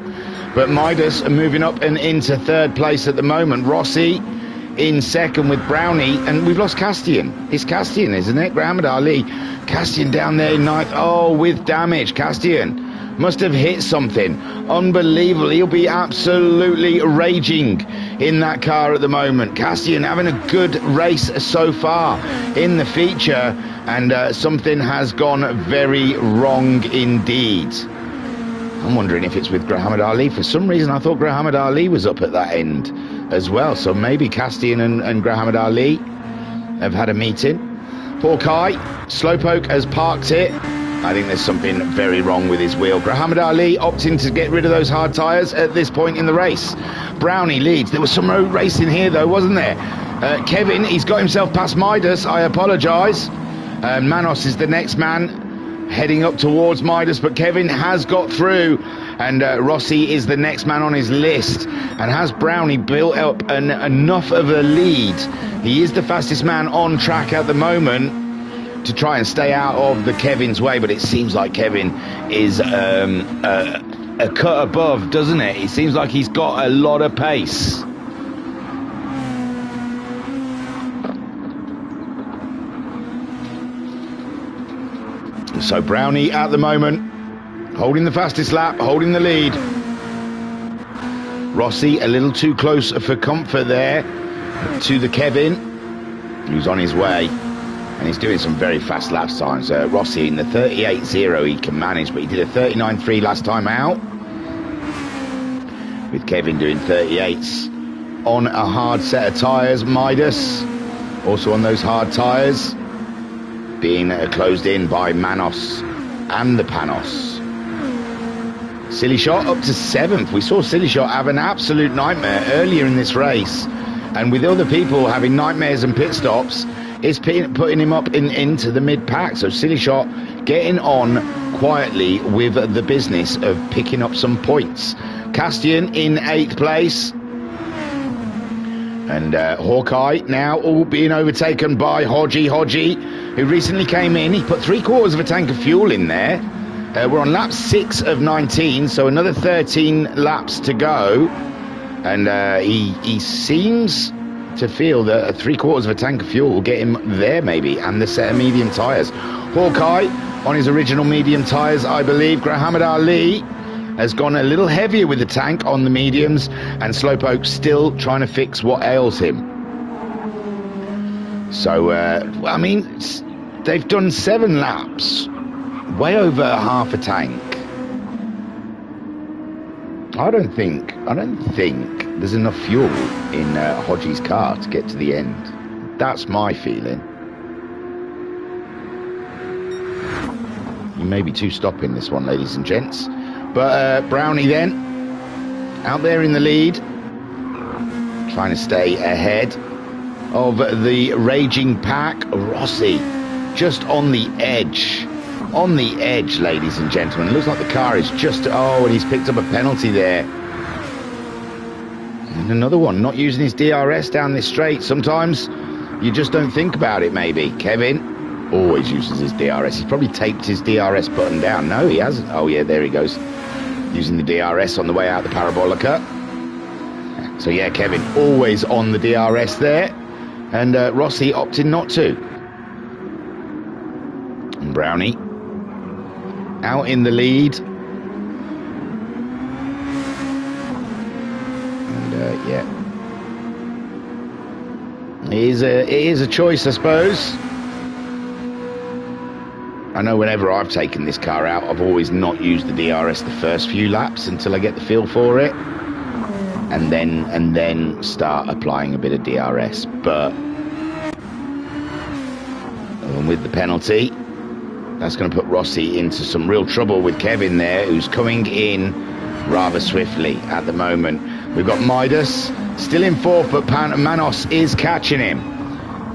But Midas are moving up and into 3rd place at the moment. Rossi in 2nd with Brownie. And we've lost Castian. It's Castian, isn't it? Muhammad Ali. Castian down there in 9th. Oh, with damage. Castian must have hit something. Unbelievable. He'll be absolutely raging in that car at the moment. Castian having a good race so far in the feature, and something has gone very wrong indeed. I'm wondering if it's with Muhammad Ali. For some reason I thought Muhammad Ali was up at that end as well, so maybe Castian and Muhammad Ali have had a meeting. Hawkeye, Slowpoke has parked it. I think there's something very wrong with his wheel. Muhammad Ali opting to get rid of those hard tyres at this point in the race. Brownie leads. There was some road racing here though, wasn't there? Kevin, he's got himself past Midas. I apologise. Manos is the next man heading up towards Midas, but Kevin has got through, and Rossi is the next man on his list. And has Brownie built up enough of a lead? He is the fastest man on track at the moment. to try and stay out of the Kevin's way, but it seems like Kevin is a cut above, doesn't it? It seems like he's got a lot of pace. So Brownie at the moment holding the fastest lap, holding the lead. Rossi a little too close for comfort there to the Kevin, who's on his way, and he's doing some very fast lap times. Rossi in the 38.0 he can manage, but he did a 39.3 last time out, with Kevin doing 38s on a hard set of tyres. Midas also on those hard tyres, being closed in by Manos and the Panos. Silly Shot up to 7th. We saw Silly Shot have an absolute nightmare earlier in this race, and with other people having nightmares and pit stops, it's putting him up into the mid-pack. So Silly Shot getting on quietly with the business of picking up some points. Castian in 8th place. And Hawkeye now all being overtaken by Hodgie, who recently came in. He put 3/4 of a tank of fuel in there. We're on lap 6 of 19, so another 13 laps to go. And he seems to feel that 3/4 of a tank of fuel will get him there, maybe, and the set of medium tyres. Hawkeye on his original medium tyres, I believe. Grahamad Ali has gone a little heavier with the tank on the mediums, and Slowpoke still trying to fix what ails him. So, I mean, they've done 7 laps, way over half a tank. I don't think there's enough fuel in Hodgie's car to get to the end. That's my feeling. You may be too stopping this one, ladies and gents. But Brownie then, out there in the lead, trying to stay ahead of the raging pack. Rossi just on the edge, ladies and gentlemen. It looks like the car is just, and he's picked up a penalty there. And another one, not using his DRS down this straight. Sometimes you just don't think about it, maybe. Kevin always uses his DRS. He's probably taped his DRS button down. No, he hasn't. Oh yeah, there he goes, using the DRS on the way out the Parabolica. So yeah, Kevin always on the DRS there, and Rossi opted not to. And Brownie out in the lead, and yeah, it is a choice, I suppose. I know whenever I've taken this car out, I've always not used the DRS the first few laps until I get the feel for it, and then start applying a bit of DRS. But with the penalty, that's going to put Rossi into some real trouble with Kevin there, who's coming in rather swiftly at the moment. We've got Midas still in 4th, but Manos is catching him.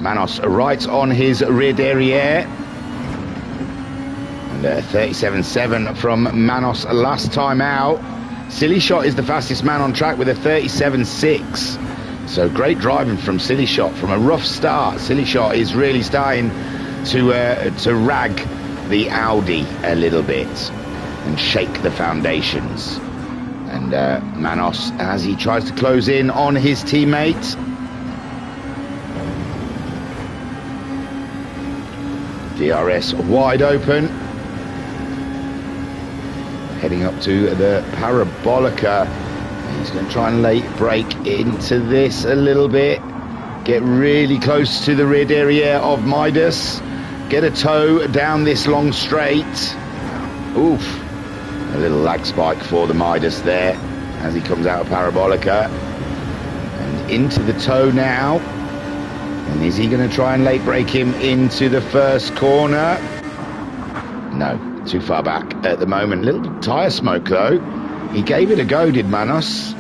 Manos right on his rear derriere. 37.7 from Manos last time out. Silly Shot is the fastest man on track with a 37.6. So great driving from Silly Shot from a rough start. Silly Shot is really starting to rag the Audi a little bit and shake the foundations. And Manos, as he tries to close in on his teammate. DRS wide open. Heading up to the Parabolica. He's going to try and late brake into this a little bit. Get really close to the rear derriere of Midas. Get a toe down this long straight. Oof. A little lag spike for the Midas there as he comes out of Parabolica. And into the toe now. And is he going to try and late brake him into the first corner? No. Too far back at the moment. Little tyre smoke though. He gave it a go, did Manos.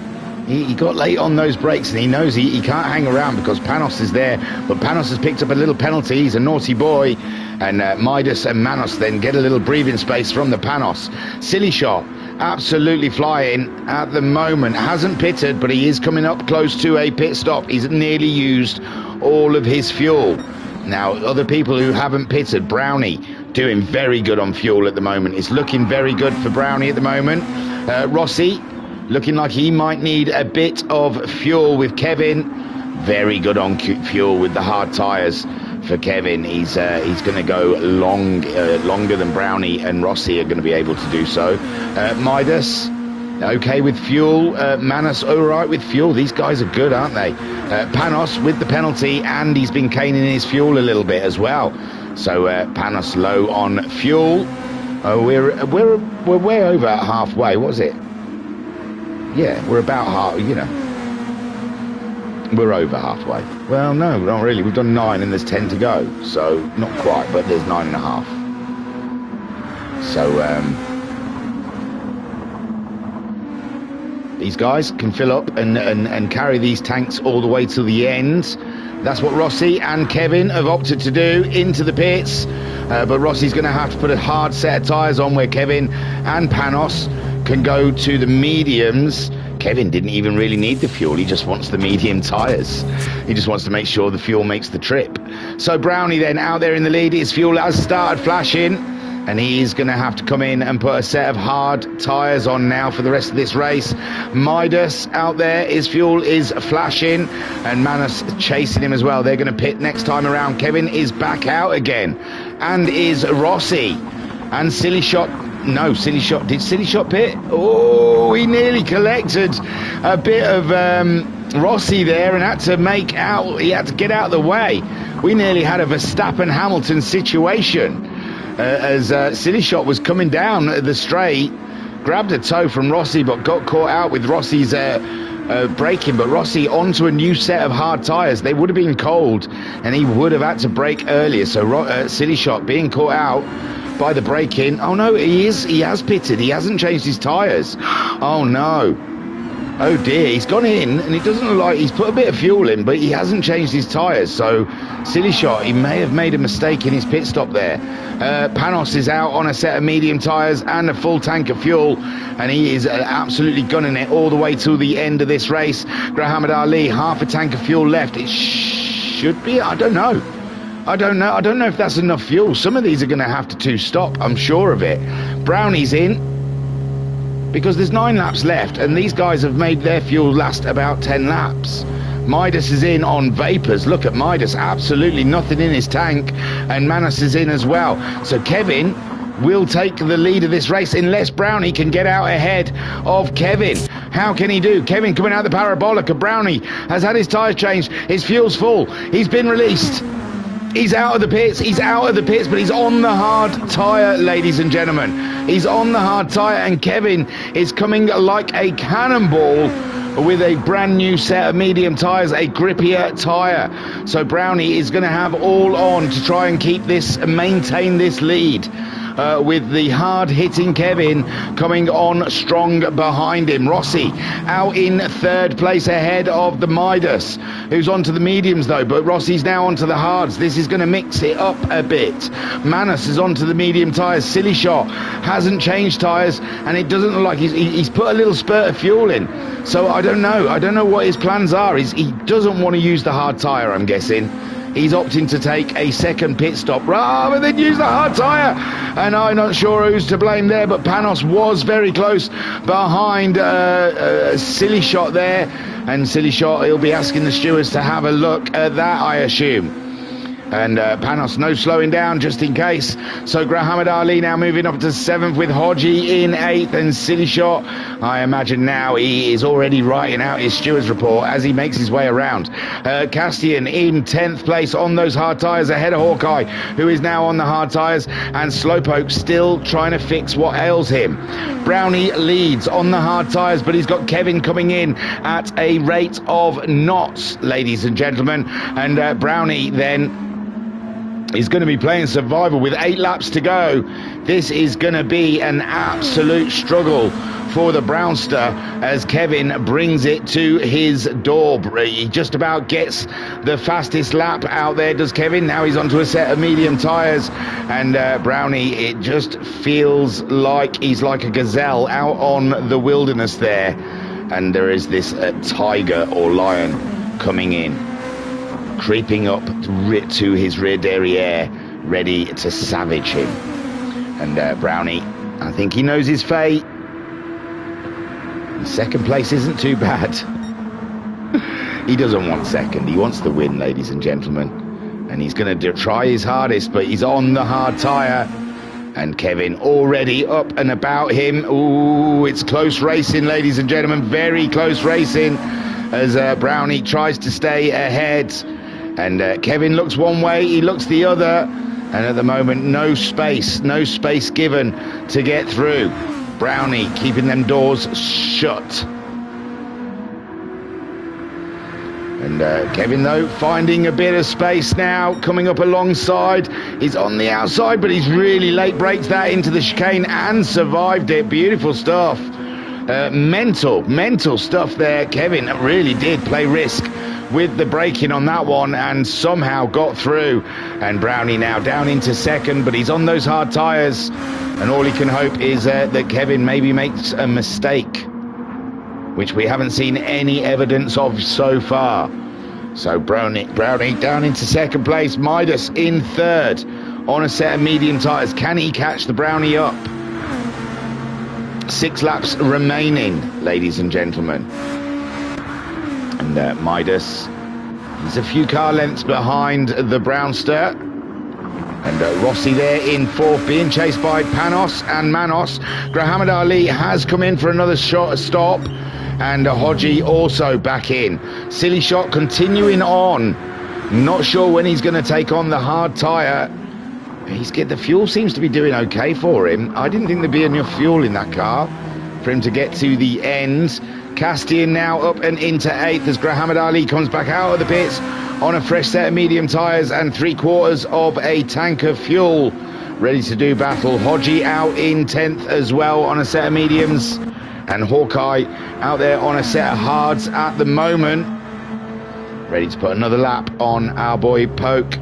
He got late on those brakes, and he knows he can't hang around because Panos is there. But Panos has picked up a little penalty. He's a naughty boy. And Midas and Manos then get a little breathing space from the Panos. Silly Shot absolutely flying at the moment. Hasn't pitted, but he is coming up close to a pit stop. He's nearly used all of his fuel. Now, other people who haven't pitted, Brownie doing very good on fuel at the moment. It's looking very good for Brownie at the moment. Rossi looking like he might need a bit of fuel with Kevin. Very good on fuel with the hard tyres for Kevin. He's going to go longer than Brownie and Rossi are going to be able to do so. Midas, okay with fuel. Manus, all right with fuel. These guys are good, aren't they? Panos with the penalty, and he's been caning his fuel a little bit as well. So Panos low on fuel. We're way over halfway. What was it? Yeah, we're about half. You know, we're over halfway. Well, no, not really. We've done 9 and there's 10 to go. So not quite, but there's 9.5. So these guys can fill up and carry these tanks all the way to the end. That's what Rossi and Kevin have opted to do, into the pits. But Rossi's going to have to put a hard set of tyres on, where Kevin and Panos can go to the mediums. Kevin didn't even really need the fuel. He just wants the medium tyres. He just wants to make sure the fuel makes the trip. So Brownie then out there in the lead. His fuel has started flashing, and he's going to have to come in and put a set of hard tyres on now for the rest of this race. Midas out there, his fuel is flashing, and Manus chasing him as well. They're going to pit next time around. Kevin is back out again, and is Rossi. And Silly Shot, no, Silly Shot, did Silly Shot pit? Oh, he nearly collected a bit of Rossi there and had to make out, he had to get out of the way. We nearly had a Verstappen-Hamilton situation. As Silly Shot was coming down the straight, grabbed a toe from Rossi, but got caught out with Rossi's braking. But Rossi onto a new set of hard tyres. They would have been cold, and he would have had to brake earlier. So Silly Shot being caught out by the braking. Oh no, he has pitted. He hasn't changed his tyres. Oh no. Oh dear, he's gone in, and it doesn't look like he's put a bit of fuel in, but he hasn't changed his tyres. So Silly Shot, he may have made a mistake in his pit stop there. Panos is out on a set of medium tyres and a full tank of fuel, and he is absolutely gunning it all the way to the end of this race. Muhammad Ali, half a tank of fuel left. It should be, I don't know if that's enough fuel. Some of these are going to have to two-stop, I'm sure of it. Brownie's in, because there's 9 laps left, and these guys have made their fuel last about 10 laps. Midas is in on vapors. Look at Midas, absolutely nothing in his tank, and Manus is in as well. So Kevin will take the lead of this race unless Brownie can get out ahead of Kevin. How can he do? Kevin coming out the parabolic. Brownie has had his tyres changed. His fuel's full. He's been released. He's out of the pits. He's out of the pits, but he's on the hard tyre, ladies and gentlemen. He's on the hard tyre, and Kevin is coming like a cannonball with a brand new set of medium tyres, a grippier tyre. So Brownie is going to have all on to try and keep this, maintain this lead. With the hard-hitting Kevin coming on strong behind him. Rossi out in 3rd place ahead of the Midas, who's onto the mediums though, but Rossi's now onto the hards. This is going to mix it up a bit. Manus is onto the medium tyres. Silly Shot hasn't changed tyres, and it doesn't look like he's put a little spurt of fuel in. So I don't know what his plans are. He doesn't want to use the hard tyre, I'm guessing. He's opting to take a second pit stop rather than use the hard tyre. And I'm not sure who's to blame there, but Panos was very close behind Silly Shot there. And Silly Shot, he'll be asking the stewards to have a look at that, I assume. And Panos, no slowing down just in case. So Muhammad Ali now moving up to 7th with Hodgie in 8th, and Silly Shot, I imagine now he is already writing out his steward's report as he makes his way around. Castian in 10th place on those hard tyres ahead of Hawkeye, who is now on the hard tyres, and Slowpoke still trying to fix what ails him. Brownie leads on the hard tyres, but he's got Kevin coming in at a rate of knots, ladies and gentlemen. And Brownie then is going to be playing survival with 8 laps to go. This is going to be an absolute struggle for the Brownster as Kevin brings it to his door. He just about gets the fastest lap out there, does Kevin. Now he's onto a set of medium tyres, and Brownie, it just feels like he's like a gazelle out on the wilderness there, and there is this tiger or lion coming in. creeping up to his rear derriere, ready to savage him. And Brownie, I think he knows his fate. Second place isn't too bad. He doesn't want second, he wants the win, ladies and gentlemen. And he's going to try his hardest, but he's on the hard tyre. And Kevin already up and about him. Ooh, it's close racing, ladies and gentlemen. Very close racing as Brownie tries to stay ahead. And Kevin looks one way, he looks the other. And at the moment, no space given to get through. Brownie keeping them doors shut. And Kevin, though, finding a bit of space now, coming up alongside. He's on the outside, but he's really late braked that into the chicane and survived it. Beautiful stuff. Mental stuff there. Kevin really did play risk with the braking on that one and somehow got through. And Brownie now down into second, but he's on those hard tyres. And all he can hope is that Kevin maybe makes a mistake, which we haven't seen any evidence of so far. So Brownie down into second place. Midas in third on a set of medium tyres. Can he catch the Brownie up? 6 laps remaining, ladies and gentlemen. And Midas, he's a few car lengths behind the Brownster. And Rossi there in fourth, being chased by Panos and Manos. Grahamad Ali has come in for another stop. And Hodgie also back in. Silly Shot continuing on. Not sure when he's going to take on the hard tyre. The fuel seems to be doing okay for him. I didn't think there'd be enough fuel in that car for him to get to the end. Castian now up and into 8th as Grahamad Ali comes back out of the pits on a fresh set of medium tyres and 3/4 of a tank of fuel, ready to do battle. Hodgie out in 10th as well on a set of mediums, and Hawkeye out there on a set of hards at the moment, ready to put another lap on our boy Poke,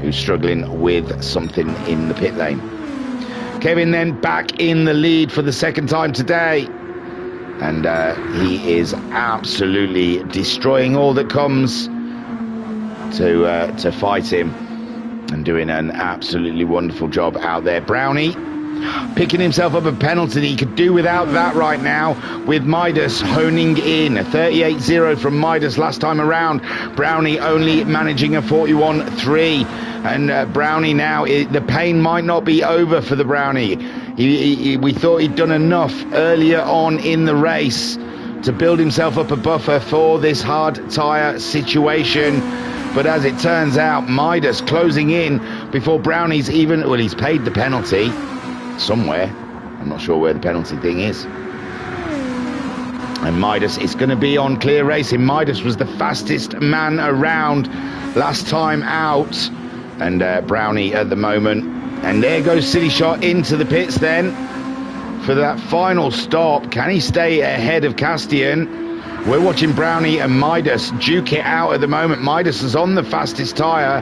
who's struggling with something in the pit lane. Kevin then back in the lead for the second time today, and he is absolutely destroying all that comes to fight him, and doing an absolutely wonderful job out there. Brownie picking himself up a penalty. He could do without that right now, with Midas honing in. A 38.0 from Midas last time around. Brownie only managing a 41.3. And Brownie now, the pain might not be over for the Brownie. We thought he'd done enough earlier on in the race to build himself up a buffer for this hard tyre situation. But as it turns out, Midas closing in before Brownie's even... Well, he's paid the penalty somewhere. I'm not sure where the penalty thing is. And Midas is going to be on clear racing. Midas was the fastest man around last time out. And Brownie at the moment. And there goes Silly Shot into the pits then for that final stop. Can he stay ahead of Castian? We're watching Brownie and Midas duke it out at the moment. Midas is on the fastest tyre,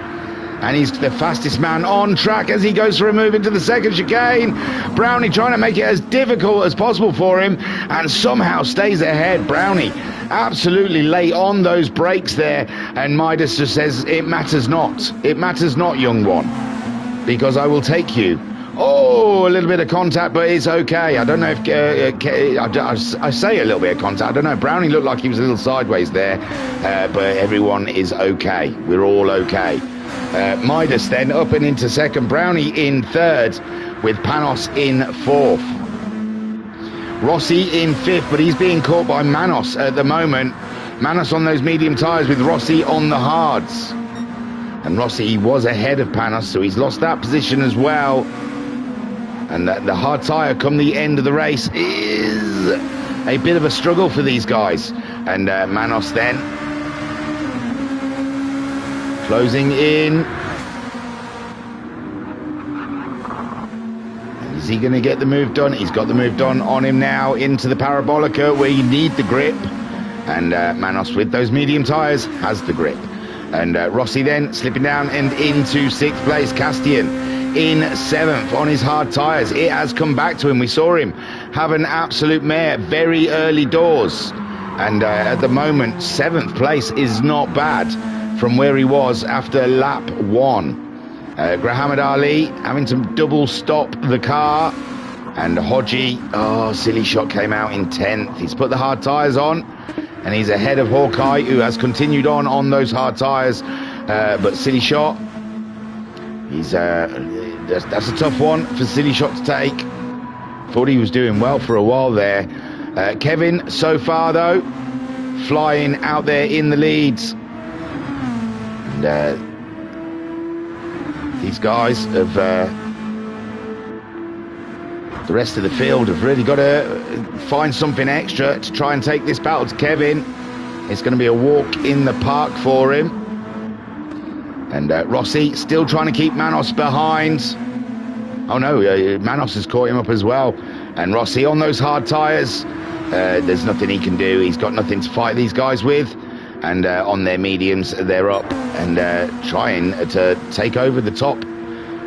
and he's the fastest man on track as he goes for a move into the second chicane. Brownie trying to make it as difficult as possible for him, and somehow stays ahead. Brownie absolutely late on those brakes there, and Midas just says, it matters not. It matters not, young one, because I will take you. Oh, a little bit of contact, but it's okay. I don't know if... I say a little bit of contact. I don't know. Brownie looked like he was a little sideways there, but everyone is okay. We're all okay. Midas then up and into second. Brownie in third, with Panos in fourth. Rossi in fifth, but he's being caught by Manos at the moment. Manos on those medium tyres with Rossi on the hards. And Rossi was ahead of Panos, so he's lost that position as well. And the hard tyre come the end of the race is a bit of a struggle for these guys. And Manos then closing in. Is he going to get the move done? He's got the move done on him now into the Parabolica, where you need the grip. And Manos with those medium tyres has the grip. And Rossi then slipping down and into sixth place. Castian in seventh on his hard tyres. It has come back to him. We saw him have an absolute mare very early doors. And at the moment, seventh place is not bad from where he was after lap 1. Grahamad Ali having to double stop the car, and Hodgie, silly shot, came out in 10th. He's put the hard tyres on, and he's ahead of Hawkeye, who has continued on those hard tyres, but silly shot, he's that's a tough one for silly shot to take. Thought he was doing well for a while there. Kevin, so far though, flying out there in the leads. And these guys have, the rest of the field have really got to find something extra to try and take this battle to Kevin. It's going to be a walk in the park for him. And Rossi still trying to keep Manos behind. Oh no, Manos has caught him up as well. And Rossi on those hard tyres. There's nothing he can do. He's got nothing to fight these guys with. And on their mediums, they're up and trying to take over the top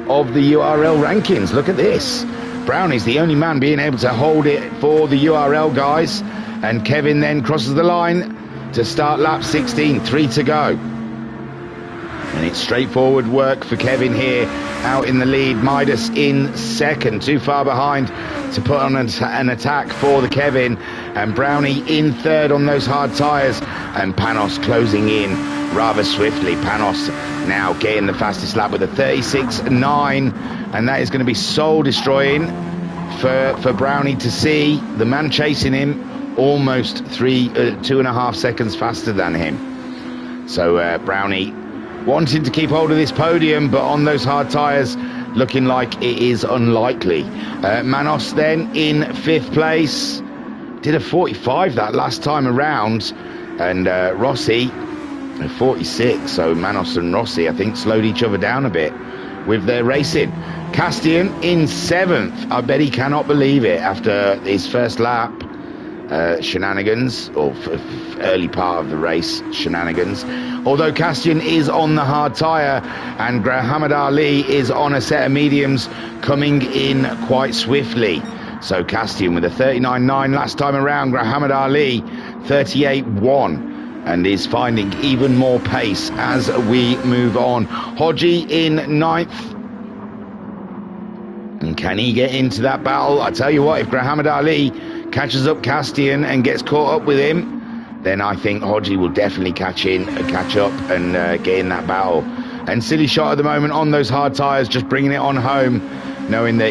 of the URL rankings. Look at this. Brownie's the only man being able to hold it for the URL guys. And Kevin then crosses the line to start lap 16, 3 to go. And it's straightforward work for Kevin here, out in the lead. Midas in second, too far behind to put on an attack for the Kevin. And Brownie in third on those hard tyres. And Panos closing in rather swiftly. Panos now getting the fastest lap with a 36.9. And that is going to be soul destroying for Brownie to see. The man chasing him almost 2.5 seconds faster than him. So Brownie wanting to keep hold of this podium, but on those hard tyres, looking like it is unlikely. Manos then in 5th place. Did a 45 that last time around. And Rossi, a 46. So Manos and Rossi, I think, slowed each other down a bit with their racing. Castian in 7th. I bet he cannot believe it after his first lap. Shenanigans, or early part of the race shenanigans. Although Castian is on the hard tyre and Grahamad Ali is on a set of mediums coming in quite swiftly. So Castian with a 39.9 last time around, Grahamad Ali 38.1, and is finding even more pace as we move on. Hodgie in 9th. And can he get into that battle? I tell you what, if Grahamad Ali catches up Castian and gets caught up with him, then I think Hodgie will definitely catch up and get in that battle. And silly shot at the moment on those hard tyres, just bringing it on home, knowing that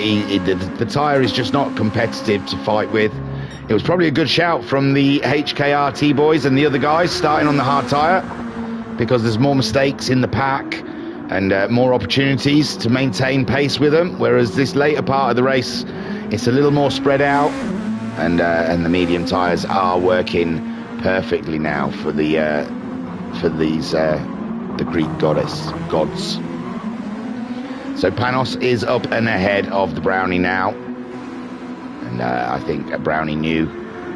the tyre is just not competitive to fight with. It was probably a good shout from the HKRT boys and the other guys starting on the hard tyre, because there's more mistakes in the pack and more opportunities to maintain pace with them, whereas this later part of the race, it's a little more spread out. And the medium tyres are working perfectly now for the Greek gods. So Panos is up and ahead of the Brownie now, and I think Brownie knew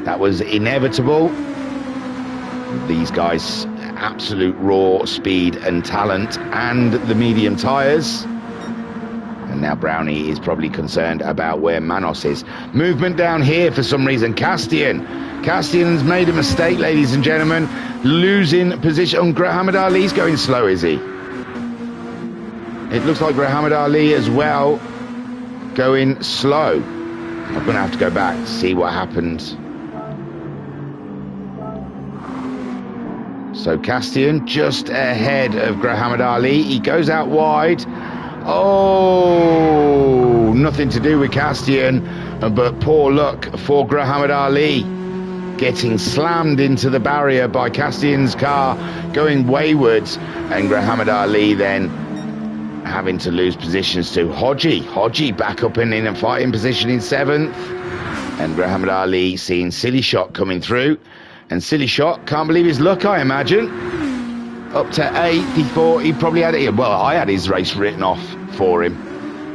that was inevitable. These guys, absolute raw speed and talent, and the medium tyres. And now Brownie is probably concerned about where Manos is. Movement down here for some reason. Castian's made a mistake, ladies and gentlemen. Losing position. On Grahamad Ali's going slow, is he? It looks like Grahamad Ali as well going slow. I'm going to have to go back to see what happened. So Castian just ahead of Grahamad Ali. He goes out wide. Oh, nothing to do with Castian, but poor luck for Grahamad Ali, getting slammed into the barrier by Castian's car, going wayward, and Grahamad Ali then having to lose positions to Hodgie back up in a fighting position in 7th, and Grahamad Ali seeing Silly Shot coming through, and Silly Shot can't believe his luck, I imagine. Up to 8th, he thought he probably had it. Well, I had his race written off for him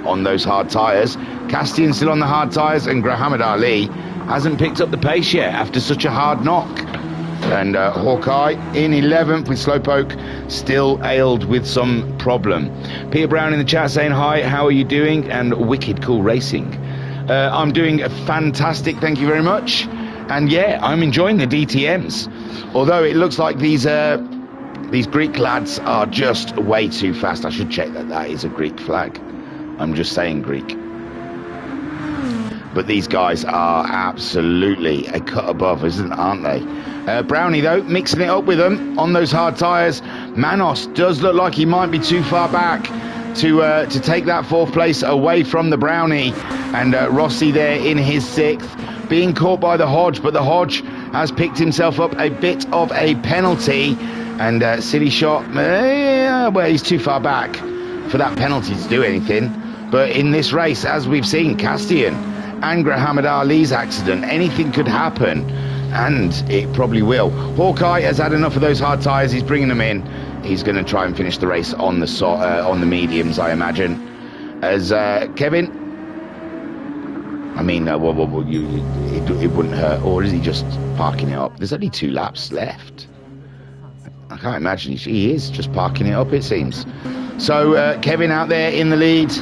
on those hard tyres. Castian still on the hard tyres, and Grahamad Ali hasn't picked up the pace yet after such a hard knock. And Hawkeye in 11th with Slowpoke still ailed with some problem. Peter Brown in the chat saying hi, how are you doing? And wicked cool racing. I'm doing fantastic, thank you very much. And yeah, I'm enjoying the DTMs. Although it looks like these These Greek lads are just way too fast. I should check that that is a Greek flag. I'm just saying Greek. But these guys are absolutely a cut above, aren't they? Brownie, though, mixing it up with them on those hard tyres. Manos does look like he might be too far back to take that fourth place away from the Brownie. And Rossi there in his sixth, being caught by the Hodge, but the Hodge has picked himself up a bit of a penalty. And silly shot, well, he's too far back for that penalty to do anything. But in this race, as we've seen, Castian and Muhammad Ali's accident, anything could happen, and it probably will. Hawkeye has had enough of those hard tyres. He's bringing them in. He's going to try and finish the race on the mediums, I imagine. As Kevin, I mean, it wouldn't hurt. Or is he just parking it up? There's only 2 laps left. I can't imagine he is just parking it up, it seems. So Kevin out there in the lead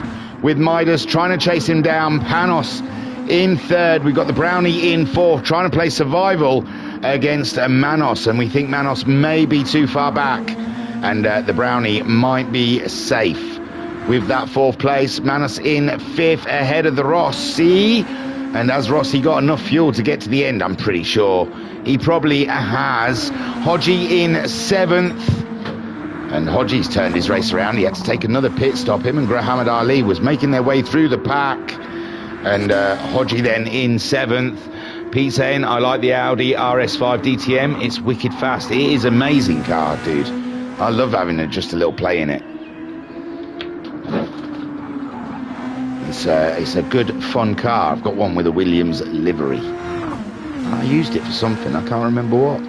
with Midas trying to chase him down. Panos in third. We've got the Brownie in fourth, trying to play survival against Manos, and we think Manos may be too far back, and the Brownie might be safe with that fourth place. Manos in fifth ahead of the Rossi, and has Rossi got enough fuel to get to the end? I'm pretty sure he probably has. Hodgie in seventh, and Hodgie's turned his race around. He had to take another pit stop. Him and Muhammad Ali was making their way through the pack. And Hodgie then in seventh. Pete saying, I like the Audi RS5 DTM. It's wicked fast. It is an amazing car, dude. I love having just a little play in it. It's a good, fun car. I've got one with a Williams livery. I used it for something. I can't remember what.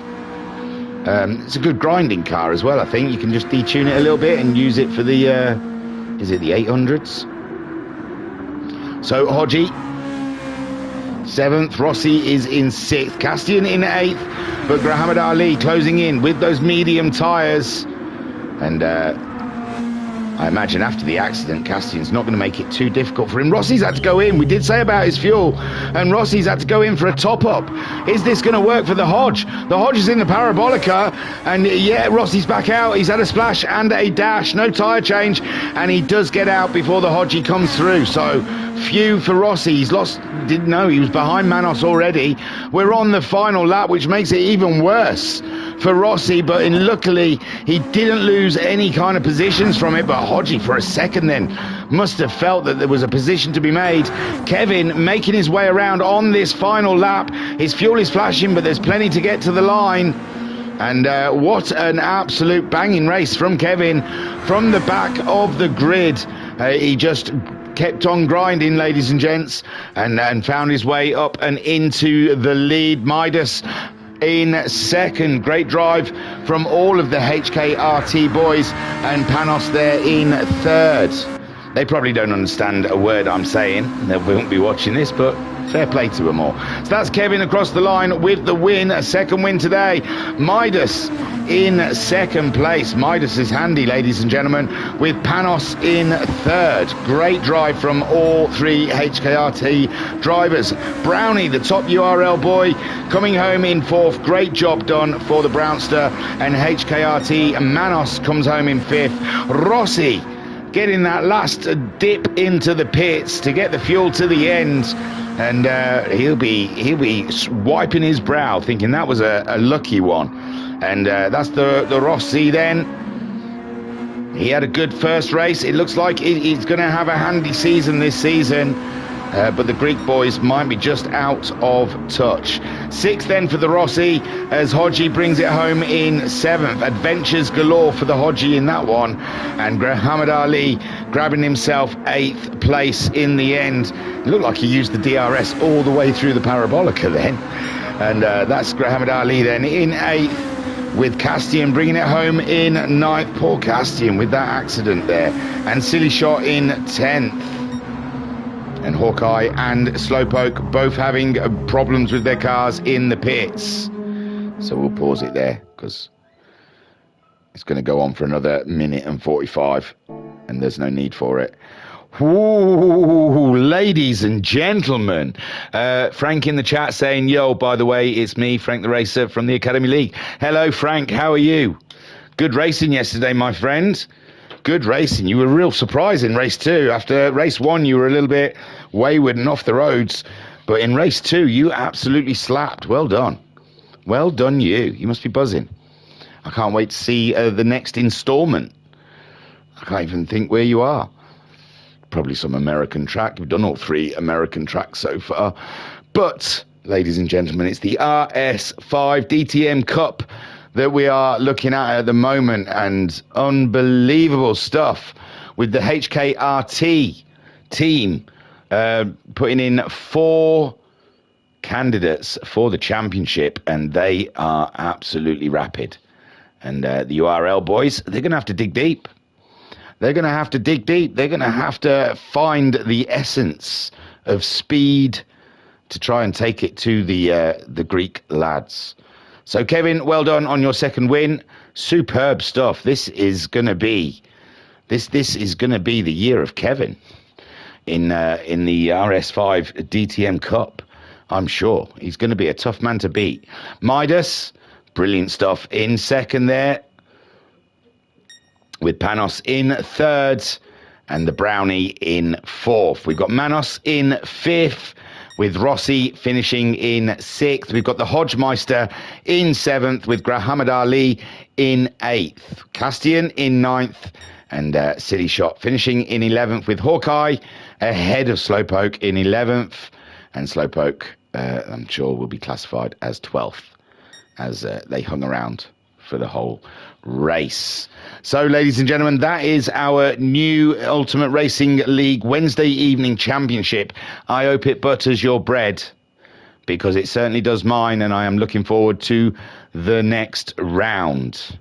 It's a good grinding car as well, I think. You can just detune it a little bit and use it for the, is it the 800s? So Hodgie, seventh. Rossi is in sixth. Castian in eighth. But Muhammad Ali closing in with those medium tyres. And I imagine after the accident, Castian's not going to make it too difficult for him. Rossi's had to go in. We did say about his fuel. And Rossi's had to go in for a top-up. Is this going to work for the Hodge? The Hodge is in the Parabolica. And yeah, Rossi's back out. He's had a splash and a dash. No tyre change. And he does get out before the Hodgie comes through. So few for Rossi. He's lost, didn't know he was behind Manos already. We're on the final lap, which makes it even worse for Rossi, but luckily he didn't lose any kind of positions from it. But Hodgie for a second then must have felt that there was a position to be made. Kevin making his way around on this final lap. His fuel is flashing, but there's plenty to get to the line. And what an absolute banging race from Kevin from the back of the grid. He just kept on grinding, ladies and gents, and found his way up and into the lead. Midas in second. Great drive from all of the HKRT boys, and Panos there in third. They probably don't understand a word I'm saying. They won't be watching this, but fair play to them all. So that's Kevin across the line with the win, a second win today. Midas in second place. Midas is handy, ladies and gentlemen, with Panos in third. Great drive from all 3 HKRT drivers. Brownie, the top URL boy, coming home in fourth. Great job done for the Brownster. And HKRT Manos comes home in fifth. Rossi getting that last dip into the pits to get the fuel to the end, and he'll be wiping his brow thinking that was a lucky one. And that's the Rossi then. He had a good first race. It looks like he's going to have a handy season this season, but the Greek boys might be just out of touch. Sixth then for the Rossi, as Hodgie brings it home in seventh. Adventures galore for the Hodgie in that one, and Muhammad Ali grabbing himself eighth place in the end. It looked like he used the DRS all the way through the Parabolica then. And that's Muhammad Ali then in eighth, with Castian bringing it home in ninth. Poor Castian with that accident there. And Silly Shot in 10th. And Hawkeye and Slowpoke both having problems with their cars in the pits. So we'll pause it there, because it's going to go on for another minute and 45, and there's no need for it. Ooh, ladies and gentlemen, Frank in the chat saying, yo, by the way, it's me, Frank the Racer from the Academy League. Hello, Frank, how are you? Good racing yesterday, my friend. Good racing. You were real surprised in race 2. After race 1, you were a little bit wayward and off the roads. But in race 2, you absolutely slapped. Well done. Well done, you. You must be buzzing. I can't wait to see the next instalment. I can't even think where you are. Probably some American track. You've done all 3 American tracks so far. But, ladies and gentlemen, it's the RS5 DTM Cup that we are looking at the moment, and unbelievable stuff with the HKRT team putting in 4 candidates for the championship, and they are absolutely rapid. And the URL boys, they're going to have to dig deep. They're going to have to dig deep. They're going to have to find the essence of speed to try and take it to the Greek lads. So, Kevin, well done on your second win. Superb stuff. This is going to be the year of Kevin in the RS5 DTM Cup. I'm sure he's going to be a tough man to beat. Midas, brilliant stuff in second there, with Panos in third and the Brownie in fourth. We've got Manos in fifth, with Rossi finishing in sixth. We've got the Hodgemeister in seventh, with Grahamad Ali in eighth. Castian in ninth, and City Shot finishing in 11th, with Hawkeye ahead of Slowpoke in 11th. And Slowpoke, I'm sure, will be classified as 12th, as they hung around for the whole race. So, ladies and gentlemen, that is our new Ultimate Racing League Wednesday evening championship. I hope it butters your bread, because it certainly does mine, and I am looking forward to the next round.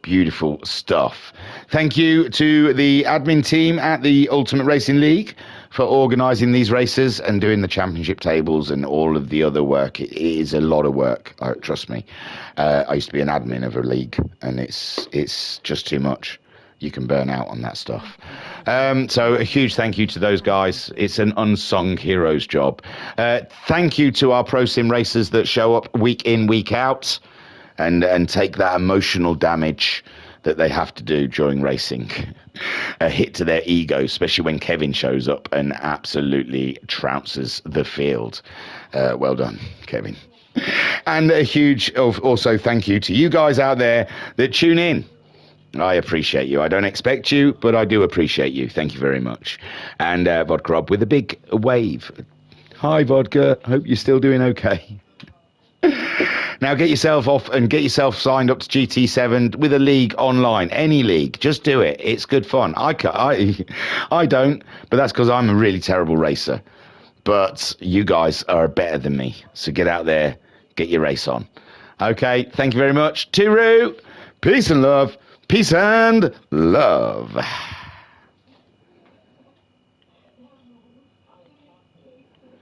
Beautiful stuff. Thank you to the admin team at the Ultimate Racing League for organising these races and doing the championship tables and all of the other work. It is a lot of work, trust me. I used to be an admin of a league, and it's just too much. You can burn out on that stuff. So a huge thank you to those guys. It's an unsung heroes job. Thank you to our pro sim racers that show up week in, week out, and take that emotional damage that they have to do during racing. A hit to their ego, especially when Kevin shows up and absolutely trounces the field. Well done, Kevin. And a huge also thank you to you guys out there that tune in. I appreciate you. I don't expect you, but I do appreciate you. Thank you very much. And Vodka Rob with a big wave. Hi, Vodka. Hope you're still doing okay. Now get yourself off and get yourself signed up to GT7 with a league online. Any league. Just do it. It's good fun. I don't, but that's because I'm a really terrible racer. But you guys are better than me. So get out there, get your race on. Okay, thank you very much. Tooroo. Peace and love. Peace and love.